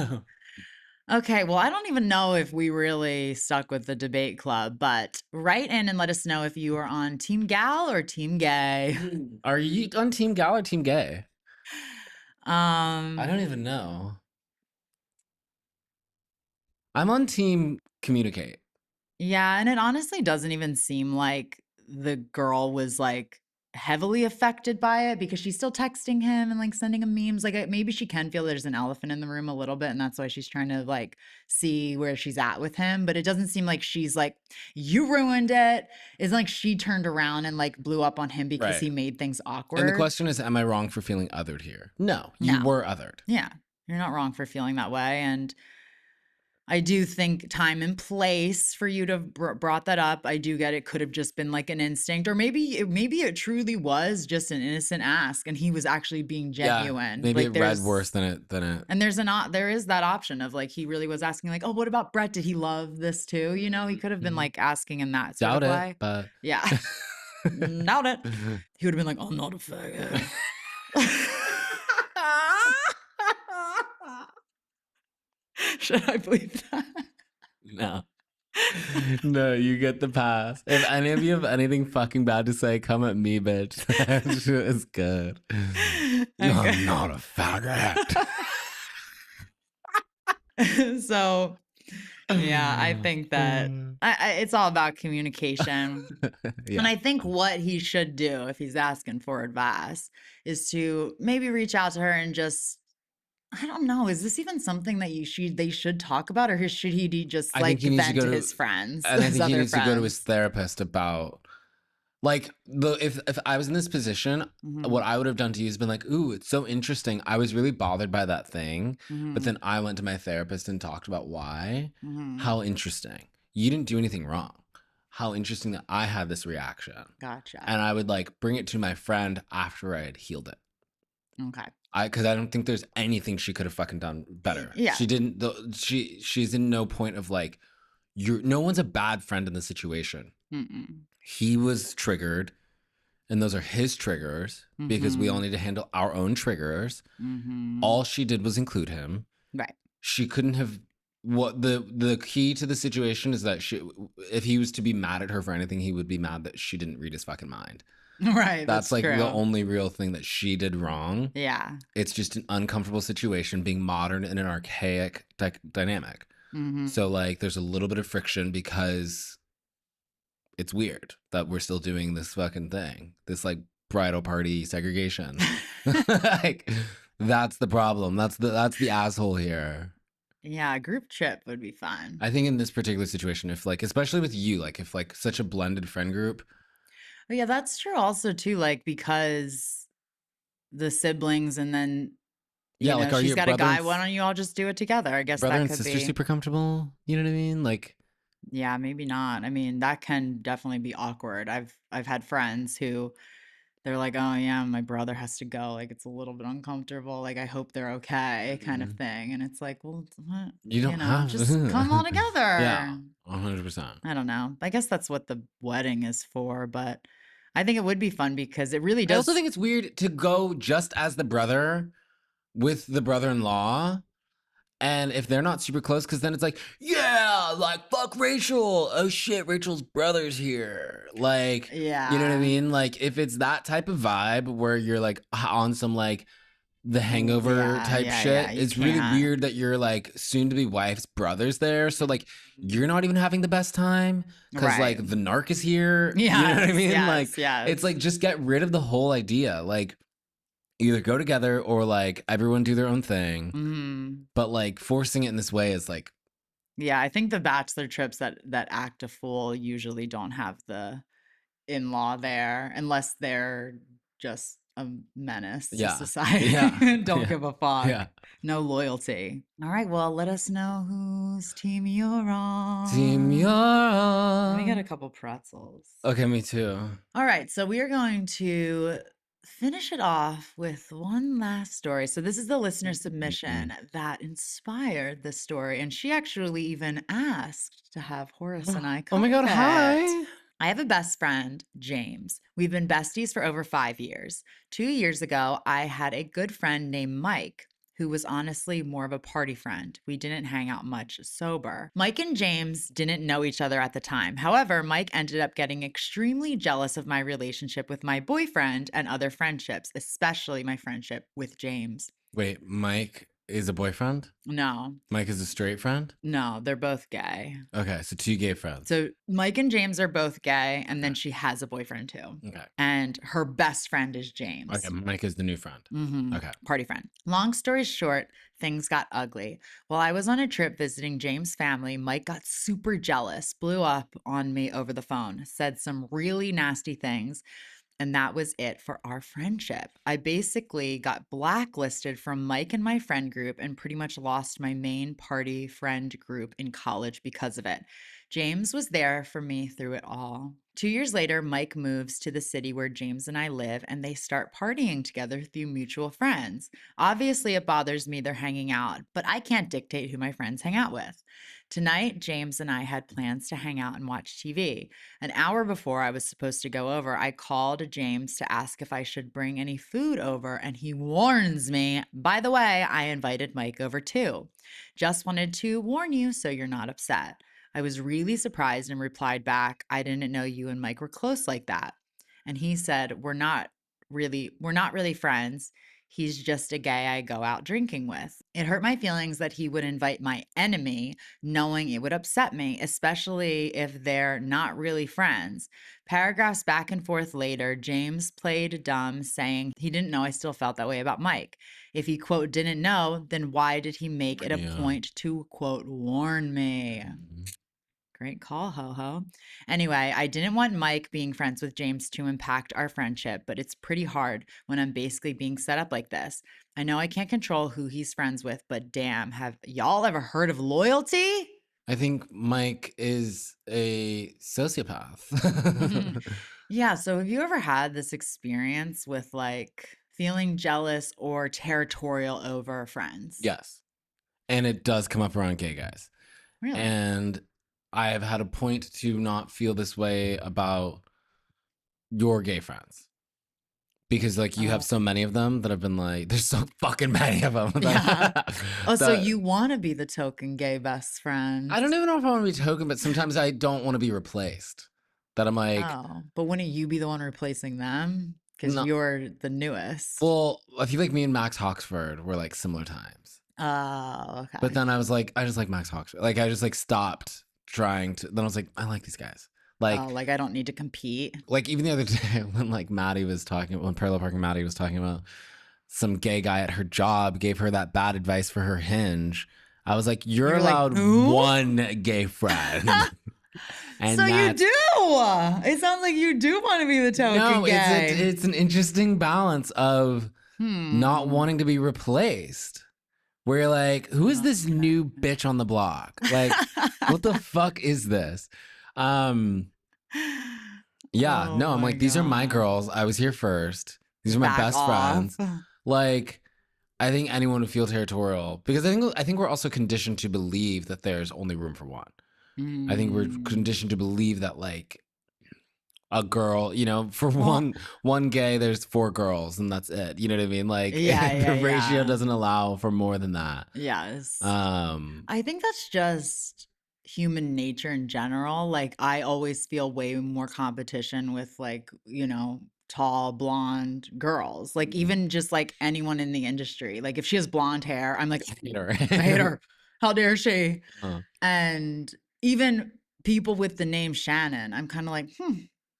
Okay, well, I don't even know if we really stuck with the debate club, but write in and let us know if you are on Team Gal or Team Gay. Are you on Team Gal or Team Gay? I Um, don't even know. I'm on Team Communicate. yeah, and it honestly doesn't even seem like the girl was like heavily affected by it because she's still texting him and like sending him memes. Like maybe she can feel there's an elephant in the room a little bit, and that's why she's trying to like see where she's at with him. But it doesn't seem like she's like, you ruined it. It's like she turned around and like blew up on him because Right. he made things And the awkward. question is, am I wrong for feeling othered here? No, you No. were othered. Yeah. You're not wrong for feeling that way. And I do think time and place for you to have brought that up. I do get it could have just been like an instinct, or maybe it truly was just an innocent ask, and he was actually being Yeah, genuine. maybe it Like read worse than it. and there is that option of like he really was asking like, oh, what about Brett? Did he love this too? You know, he could have been Mhm. like asking in that sort Doubt of it, way. but Yeah, doubt it. He would have been like, I'm not a faggot. Should I believe that? no. No, you get the pass. If any of you have anything fucking bad to say, come at me, bitch. That shit is good. Okay. I'm not a faggot. So, yeah, I think that it's all about communication. And Yeah. I think what he should do if he's asking for advice is to maybe reach out to her and just, I don't know, is this even something that they should talk about, or should he just I think like he needs to vent go to to, his friends, and I his think he other needs to go to his friends? therapist about, like, the if I was in this position, Hmm. what I would have done to you is been like, ooh, it's so interesting. I was really bothered by that thing, but Hmm. then I went to my therapist and talked about why. Hmm. How interesting. You didn't do anything wrong. How interesting that I had this reaction. Gotcha. And I would like bring it to my friend after I had healed it. Okay. Because I don't think there's anything she could have fucking done better. Yeah. She didn't. She's in no point of like, you're. No one's a bad friend in the situation. Mm-mm. He was triggered, and those are his triggers because we all Hmm. need to handle our own triggers. Hmm. All she did was include him. Right. She couldn't have. What the key to the situation is that if he was to be mad at her for anything, he would be mad that she didn't read his fucking mind. Right. That's That's like the true. only real thing that she did wrong. Yeah. It's just an uncomfortable situation being modern in an archaic dynamic. Hmm. So like there's a little bit of friction because it's weird that we're still doing this fucking thing. This like bridal party segregation. Like that's the problem. That's the asshole here. Yeah, a group trip would be fun. I think in this particular situation, if like especially with you, like if like such a blended friend group, But yeah, that's true also too, like because the siblings and then, yeah, you know, like are she's your got a guy, why don't you all just do it together? I guess brother that and could sister be, super comfortable? You know what I mean? Like yeah, maybe not. I mean, that can definitely be awkward. I've had friends who they're like, "Oh yeah, my brother has to go. Like it's a little bit uncomfortable. Like I hope they're okay," kind of mm, thing. And it's like, well, what? you You don't know, have just come all yeah, together. 100%. I don't know. I guess that's what the wedding is for, but I think it would be fun because it really I also does. think it's weird to go just as the brother with the brother-in-law And if they're not super close, because then it's like, yeah, like, fuck Rachel. Oh shit, Rachel's brother's here. Like, you know what I Yeah. mean? Like, if it's that type of vibe where you're like on some like the hangover Yeah, type yeah, yeah. shit, You it's really can't. weird that you're like soon to be wife's brother's there. So like you're not even having the best time because Right. like the narc is here. You know what I Yes, mean? Like yes, it's yes. like just get rid of the whole idea. Like either go together or like everyone do their own thing. Mhm. But like forcing it in this way is like, Yeah, I think the bachelor trips that act a fool usually don't have the in-law there unless they're just a menace to yeah, yeah, society. Don't yeah, give a fuck. yeah. No loyalty. All right, well, let us know whose team you're Team you're on. Let me get a on. couple pretzels. Okay, me too. All right, so we are going to finish it off with one last story. So, this is the listener submission that inspired this story. And she actually even asked to have Horace and I Oh my cover god, it. hi. I have a best friend, James. We've been besties for over 5 years. 2 years ago, I had a good friend named Mike, who was honestly more of a party friend. We didn't hang out much sober. Mike and James didn't know each other at the time. However, Mike ended up getting extremely jealous of my relationship with my boyfriend and other friendships, especially my friendship with James. Wait, Mike is a boyfriend? No, Mike is a straight friend? no, they're both gay. Okay, so two gay friends. So Mike and James are both gay, and then Okay. she has a boyfriend too. Okay. And her best friend is James. Okay, Mike is the new friend. Okay. Party friend. Long story short, things got ugly. While I was on a trip visiting James' family, Mike got super jealous, blew up on me over the phone, said some really nasty things. And that was it for our friendship. I basically got blacklisted from Mike and my friend group and pretty much lost my main party friend group in college because of it. James was there for me through it all. 2 years later, Mike moves to the city where James and I live, and they start partying together through mutual friends. Obviously, it bothers me they're hanging out, but I can't dictate who my friends hang out with. Tonight, James and I had plans to hang out and watch TV. An hour before I was supposed to go over, I called James to ask if I should bring any food over, and he warns me, by the way, I invited Mike over too. Just wanted to warn you so you're not upset. I was really surprised and replied back, I didn't know you and Mike were close like that. And he said, we're not really friends. He's just a gay I go out drinking with. It hurt my feelings that he would invite my enemy, knowing it would upset me, especially if they're not really friends. Paragraphs back and forth later, James played dumb, saying he didn't know I still felt that way about Mike. If he, quote, didn't know, then why did he make it a Yeah. point to, quote, warn me? Great call, ho ho. Anyway, I didn't want Mike being friends with James to impact our friendship, but it's pretty hard when I'm basically being set up like this. I know I can't control who he's friends with, but damn, have y'all ever heard of loyalty? I think Mike is a sociopath. Yeah, so have you ever had this experience with like feeling jealous or territorial over friends? Yes. And it does come up around gay guys. Really? And I have had a point to not feel this way about your gay friends. Because like you have Oh. so many of them that have been like, there's so fucking many of them. Yeah. Oh, so that- you want to be the token gay best friend? I don't even know if I want to be token, but sometimes I don't want to be replaced. That I'm like, Oh, but wouldn't you be the one replacing them? Because No. you're the newest. well, I feel like me and Max Hawksford were like similar times. Oh, okay. But then I was like, I just like Max Hawksford. Like I just like stopped trying to. Then I was like, I like these guys. Like, oh, like I don't need to compete. like even the other day when like Maddie was talking, when Parallel Parking Maddie was talking about some gay guy at her job gave her that bad advice for her hinge. I was like, you're You're like, allowed "Who?" one gay friend. And So you that's- do. It sounds like you do want to be the token No, gay. it's an interesting balance of not wanting to be replaced. Where you're like, who is this new bitch on the block? Like, what the fuck is this? Yeah, Oh no, I'm my like, these are my God. girls. I was here first. These are my Back best off. friends. Like, I think anyone would feel territorial because I think we're also conditioned to believe that there's only room for one. I think we're conditioned to believe that like a girl, you know, for Well, one gay, there's 4 girls and that's it. You know what I mean? Like yeah, the yeah, ratio yeah. doesn't allow for more than that. Yes. Um, I think that's just human nature in general. Like, I always feel way more competition with, like, tall, blonde girls. Like, even just like anyone in the industry. Like, if she has blonde hair, I'm like, you know, I hate right? her. How dare she? uh, And even people with the name Shannon, I'm kind of like,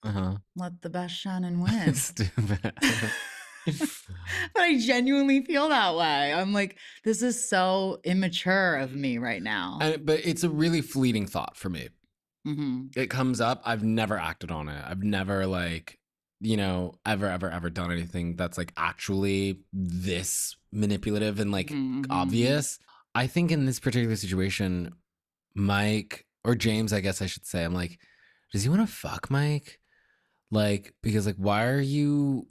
uh-huh. let the best Shannon win. Stupid. But I genuinely feel that way. I'm like, this is so immature of me right now. But it's a really fleeting thought for me. Hmm. It comes up. I've never acted on it. I've never like, you know, ever done anything that's like actually this manipulative and like Hmm. obvious. I think in this particular situation, Mike or James, I guess I should say, I'm like, does he want to fuck Mike? Like, because like, why are you?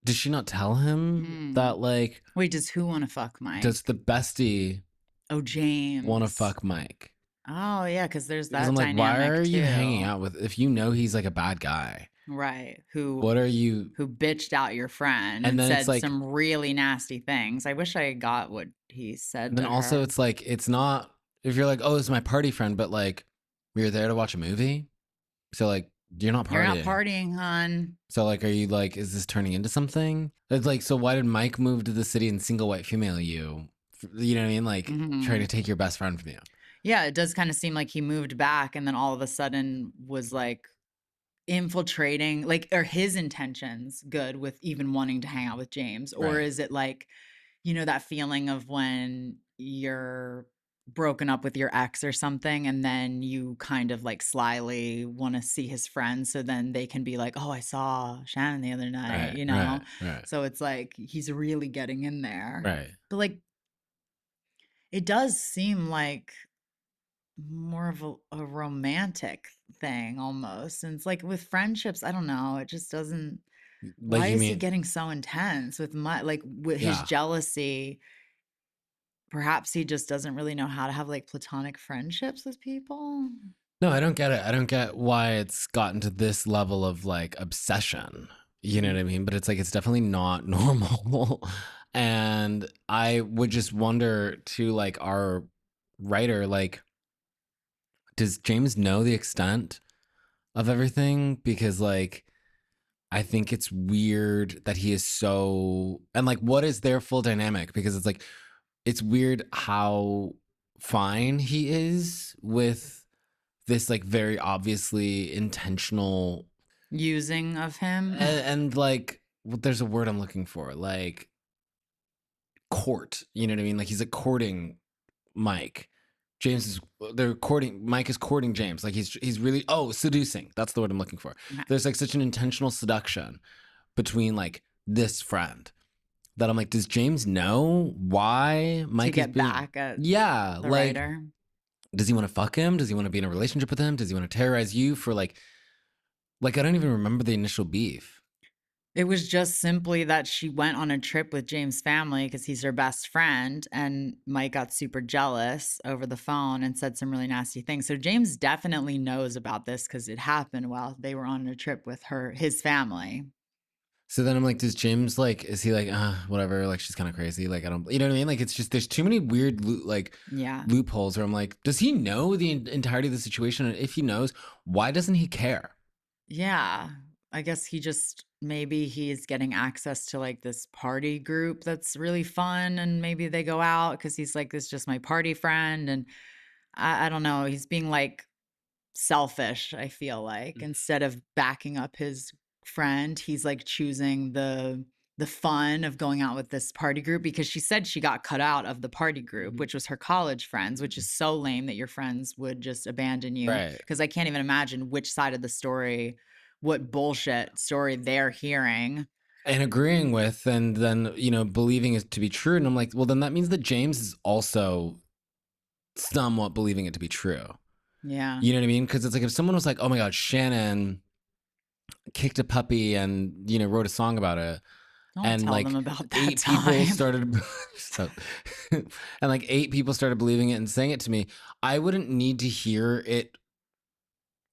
Did she not tell him Hmm. that like, Wait, does who want to fuck does the Mike? bestie Oh, want to James. fuck Mike? Oh, yeah, because there's Because I'm that like, why dynamic are you hanging too. out with if you know he's like a bad guy? Right. Who What are you? who bitched out your friend And and then it's said like, some really nasty things. I wish I got what he and said then to also her. it's like, it's not, if you're like, oh, it's my party friend, but like, we were there to watch a movie. So like, you're not You're not partying. partying, hon. So like, are you like, is this turning into something? It's like, so why did Mike move to the city and single white female you? You know what I mean? Like trying Hmm. to take your best friend from you. Yeah, it does kind of seem like he moved back and then all of a sudden was like infiltrating, like, are his intentions good with even wanting to hang out with James? Or Right. is it like, that feeling of when you're broken up with your ex or something and then you kind of like slyly want to see his friends so then they can be like, oh, I saw Shannon the other night, Right. Right. Right. so it's like he's really getting in there. Right. But like, it does seem like more of a romantic thing almost. And it's like with friendships, I don't know, it just doesn't. Like Why you is he mean, getting so intense with my, like, with his yeah. jealousy? Perhaps he just doesn't really know how to have like platonic friendships with people. No, I don't get it. I don't get why it's gotten to this level of like obsession. You know what I Mm. mean? But it's like it's definitely not normal. And I would just wonder to like our writer, like, does James know the extent of everything? Because like I think it's weird that he is so and like what is their full dynamic? Because it's like it's weird how fine he is with this like very obviously intentional Using of him. and like well, there's a word I'm looking for, like court, you know what I mean? Like he's like courting Mike. James is they're courting Mike is courting James. Like he's really seducing. That's the word I'm looking for. Okay. There's like such an intentional seduction between like this friend that I'm like, does James know why To Mike is get being back at yeah, the like writer. does he want to fuck him? Does he want to be in a relationship with him? Does he want to terrorize you for like I don't even remember the initial beef. It was just simply that she went on a trip with James' family because he's her best friend, and Mike got super jealous over the phone and said some really nasty things. So James definitely knows about this because it happened while they were on a trip with his family. So then I'm like, does James like, is he like, whatever, like she's kind of crazy, like I don't, you know what I mean? Like it's just there's too many weird like Yeah. loopholes where I'm like, does he know the entirety of the situation? And if he knows, why doesn't he care? Yeah. I guess maybe he's getting access to like this party group that's really fun. And maybe they go out because he's like, this is just my party friend. And I don't know. He's being like selfish, I feel like. Instead of backing up his friend, he's like choosing the fun of going out with this party group because she said she got cut out of the party group, Mhm. which was her college friends, which is so lame that your friends would just abandon you. Right. Because I can't even imagine which side of the story, what bullshit story they're hearing. And agreeing with, and then, you know, believing it to be true. And I'm like, well, then that means that James is also somewhat believing it to be true. Yeah. You know what I mean? Because it's like if someone was like, oh my God, Shannon kicked a puppy and, you know, wrote a song about it, Don't and tell them like about that 8 people time. started so, and like 8 people started believing it and saying it to me, I wouldn't need to hear it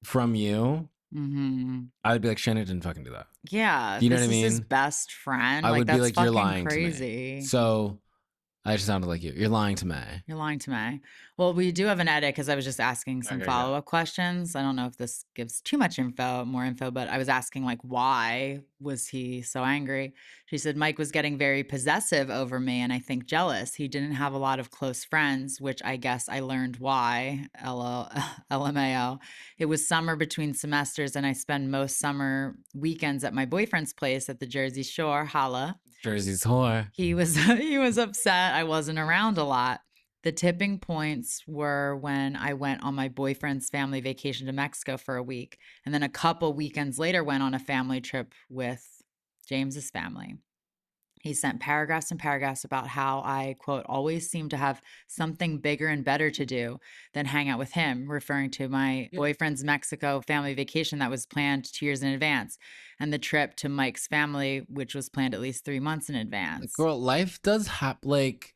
from you Mhm. I would be like, Shannon didn't fucking do that. Yeah, Do you know what I this is his mean? best friend, I like, would be that's like, you're fucking lying to me. crazy. So I just sounded like you. You're lying to me. You're lying to me. Well, we do have an edit because I was just asking some Okay, yeah. follow-up questions. I don't know if this gives too much more info, but I was asking like why was he so angry? She said Mike was getting very possessive over me and I think jealous. He didn't have a lot of close friends, which I guess I learned why. LMAO. It was summer between semesters and I spend most summer weekends at my boyfriend's place at the Jersey Shore. Holla. Jersey's whore. He was he was upset I wasn't around a lot. The tipping points were when I went on my boyfriend's family vacation to Mexico for a week, and then a couple weekends later went on a family trip with James's family. He sent paragraphs and paragraphs about how I, quote, always seem to have something bigger and better to do than hang out with him, referring to my Yeah. boyfriend's Mexico family vacation that was planned 2 years in advance and the trip to Mike's family, which was planned at least 3 months in Like, advance. girl, life does like,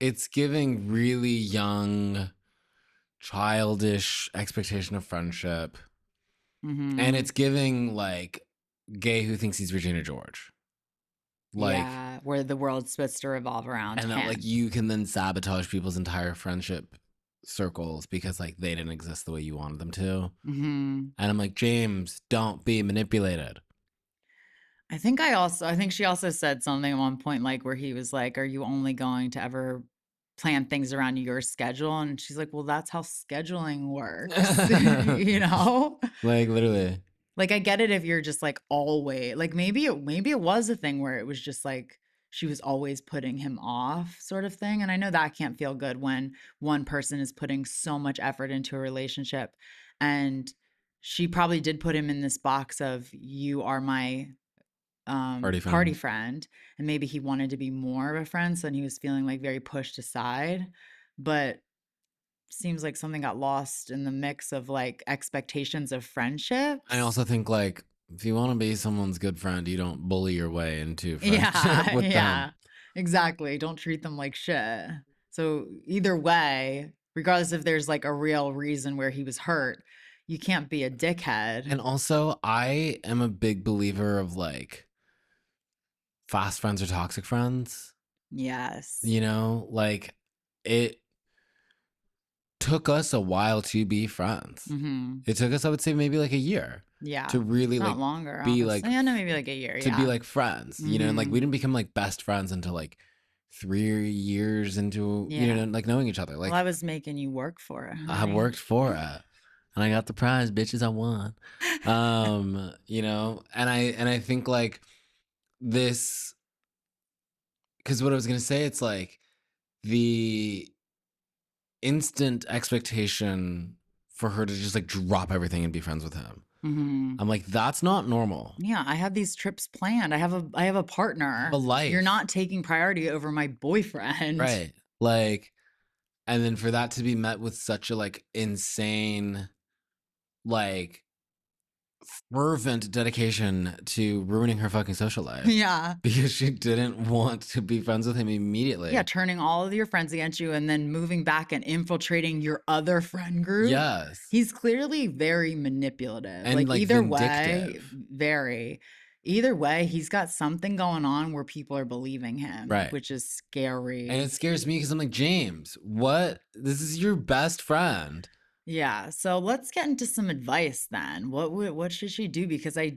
it's giving really young, childish expectation of friendship. And Hmm. it's giving like gay who thinks he's Regina George. Like, Yeah, where the world's supposed to revolve around and that like him. you can then sabotage people's entire friendship circles because like they didn't exist the way you wanted them to. Hmm. And I'm like, James, don't be manipulated. I think she also said something at one point, like where he was like, "Are you only going to ever plan things around your schedule?" And she's like, "Well, that's how scheduling works." You know? Like literally. Like I get it if you're just like always like maybe it was a thing where it was just like she was always putting him off sort of thing. And I know that can't feel good when one person is putting so much effort into a relationship. And she probably did put him in this box of you are my Party party friend. friend, and maybe he wanted to be more of a friend, so he was feeling like very pushed aside, but seems like something got lost in the mix of like expectations of I friendships. also think like if you want to be someone's good friend, you don't bully your way into friendship Yeah, with them. yeah, exactly. Don't treat them like shit. So either way, regardless if there's like a real reason where he was hurt, you can't be a And dickhead. also, I am a big believer of like fast friends are toxic friends. Yes. You know, like it took us a while to be friends. Mhm. It took us, I would say, maybe like a year Yeah. to really Not like longer, be like honestly. Yeah, no, maybe like a year. to be Yeah. like friends, you know, and like we Mhm. didn't become like best friends until like 3 years into, you Yeah. know, like knowing each other. Well, I Like was making you work for it, I honey. worked for it and I got the prize, bitches. I won. You know, and I think like this because what I was gonna say, it's like the instant expectation for her to just like drop everything and be friends with him. Mhm. I'm like, that's not normal. Yeah, I have these trips planned. I have a I have a partner. You're life. not taking priority over my boyfriend. Right. Like, and then for that to be met with such a like insane, like fervent dedication to ruining her fucking social life Yeah. because she didn't want to be friends with him Yeah, immediately. turning all of your friends against you and then moving back and infiltrating your other friend group. Yes. He's clearly very manipulative. And Like like either way, vindictive. very. Either way, he's got something going on where people are believing him, Right. which is And it scary. scares me because I'm like, James, what? This is your best friend. Yeah, so let's get into some advice then. What should she do? Because I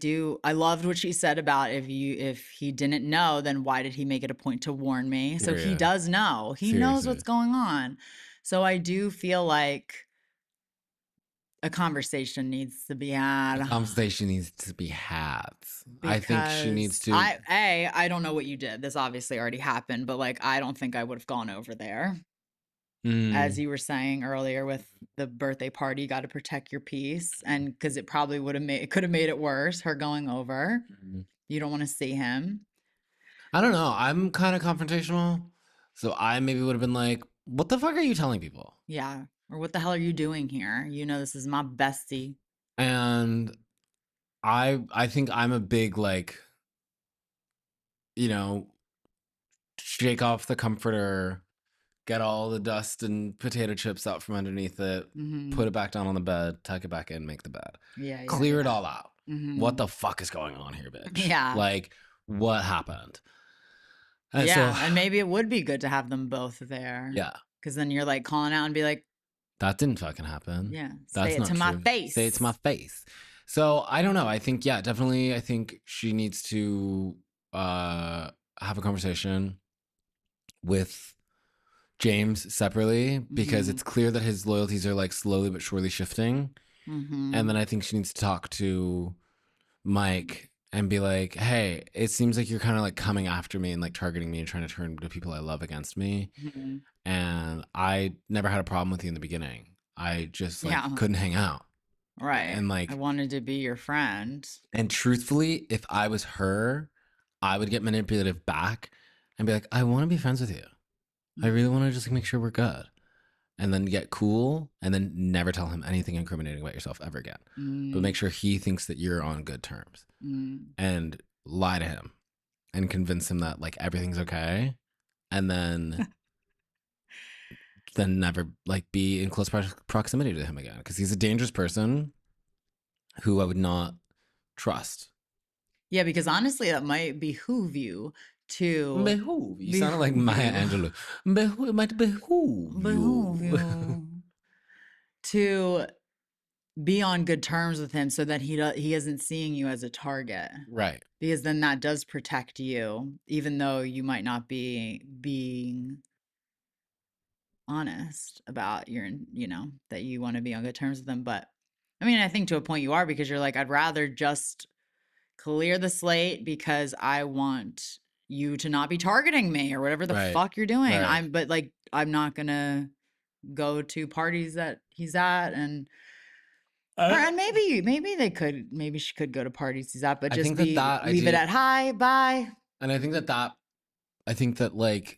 loved what she said about if he didn't know, then why did he make it a point to warn me? So he Period. does know. He knows Seriously. what's going on. So I do feel like a conversation needs to be A had conversation needs to be had. I think she needs because to. I don't know what you did. This obviously already happened, but like I don't think I would have gone over there. As Mm, you were saying earlier with the birthday party, you got to protect your peace. And because it probably it could have made it worse, her going over. mm. You don't want to see him. I don't know. I'm kind of confrontational. So I maybe would have been like, what the fuck are you telling people? Yeah. Or what the hell are you doing here? You know, this is my bestie. And I think I'm a big like, you know, shake off the comforter, get all the dust and potato chips out from underneath it, put it back down on the bed, tuck it back in, make the bed. Yeah. Clear it all out. Mm-hmm. What the fuck is going on here, bitch? Yeah. Like, what happened? And yeah. so, And maybe it would be good to have them both there. yeah. Because then you're like calling out and be like, that didn't fucking happen. yeah, That's say it not to my true. face. Say it to my face. So I don't know. I think, yeah, definitely. I think she needs to have a conversation with James separately because it's clear that his loyalties are like slowly but surely shifting. And then I think she needs to talk to Mike and be like, hey, it seems like you're kind of like coming after me and like targeting me and trying to turn the people I love against me. And I never had a problem with you in the beginning. I just like couldn't hang out. Right. And like, I wanted to be your friend. And truthfully, if I was her, I would get manipulative back and be like, I want to be friends with you. I really want to just like, make sure we're good. And then get cool and then never tell him anything incriminating about yourself ever again. But make sure he thinks that you're on good terms and lie to him and convince him that like everything's okay. And then never like be in close proximity to him again. Because he's a dangerous person who I would not trust. Yeah, because honestly, that might behoove you to... Behoove. You sounded like Maya Angelou. It might behoove you. To be on good terms with him so that he isn't seeing you as a target. Right. Because then that does protect you, even though you might not be being honest about that you want to be on good terms with them. But I mean, I think to a point you are, because you're like, I'd rather just clear the slate because I want you to not be targeting me or whatever the fuck you're doing. Right. I'm not gonna go to parties that he's at and maybe she could go to parties he's at, but just leave it at hi, bye. And I think that like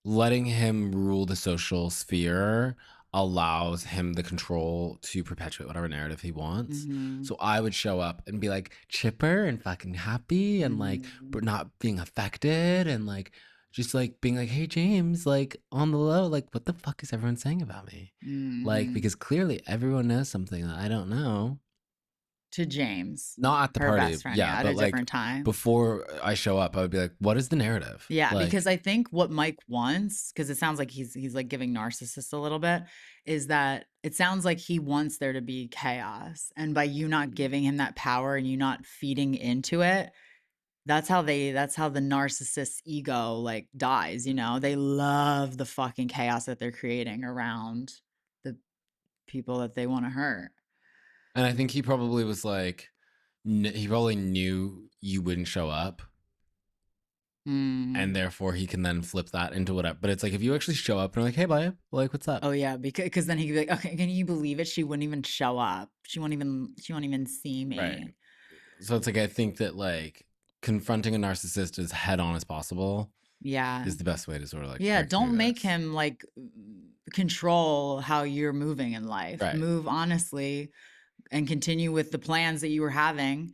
letting him rule the social sphere allows him the control to perpetuate whatever narrative he wants. So I would show up and be like chipper and fucking happy and like but not being affected and like just like being like, hey James, like on the low, like what the fuck is everyone saying about me? Like because clearly everyone knows something that I don't know. To James, not at the her party, best friend, yeah, at but a like different time. before I show up, I would be like, what is the narrative? Yeah, like, because I think what Mike wants, because it sounds like he's like giving narcissist a little bit, is that it sounds like he wants there to be chaos, and by you not giving him that power and you not feeding into it, that's how the narcissist's ego like dies. They love the fucking chaos that they're creating around the people that they want to hurt. And I think he probably was like, he probably knew you wouldn't show up. And therefore he can then flip that into whatever. But it's like, if you actually show up and you're like, hey, babe, like, what's up? Oh yeah, because then he'd be like, okay, can you believe it? She wouldn't even show up. She won't even see me. Right. So it's like, I think that like confronting a narcissist as head on as possible. Yeah. Is the best way to sort of like. Yeah. Don't make him like control how you're moving in life. Right. Move honestly and continue with the plans that you were having.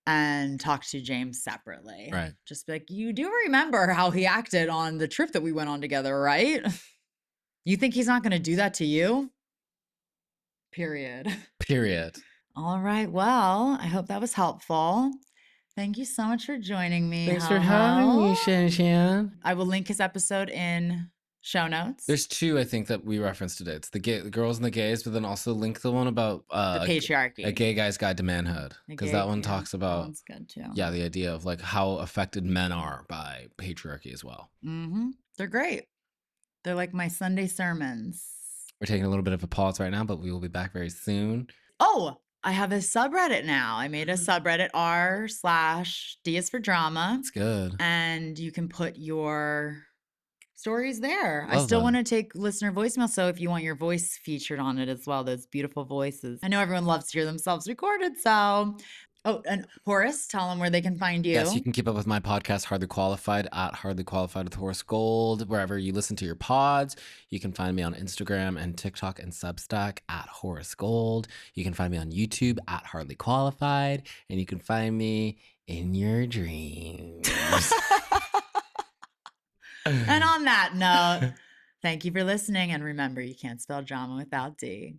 And talk to James separately. Right. Just be like, you do remember how he acted on the trip that we went on together, right? You think he's not going to do that to you? Period. All right. Well, I hope that was helpful. Thank you so much for joining me. Thanks for having me, Shan. I will link his episode in show notes. There's two I think that we referenced today. It's the girls and the gays, but then also link the one about the patriarchy, a gay guy's guide to manhood, because that one talks about that's good too. Yeah, the idea of like how affected men are by patriarchy as well. They're great. They're like my Sunday sermons. We're taking a little bit of a pause right now, but we will be back very soon. Oh, I have a subreddit now. I made a subreddit r/D is for drama. It's good. And you can put your stories there. I still want to take listener voicemail. So if you want your voice featured on it as well, those beautiful voices. I know everyone loves to hear themselves recorded. So, oh, and Horace, tell them where they can find you. Yes, you can keep up with my podcast, Hardly Qualified, at Hardly Qualified with Horace Gold, wherever you listen to your pods. You can find me on Instagram and TikTok and Substack at Horace Gold. You can find me on YouTube at Hardly Qualified. And you can find me in your dreams. And on that note, Thank you for listening. And remember, you can't spell drama without D.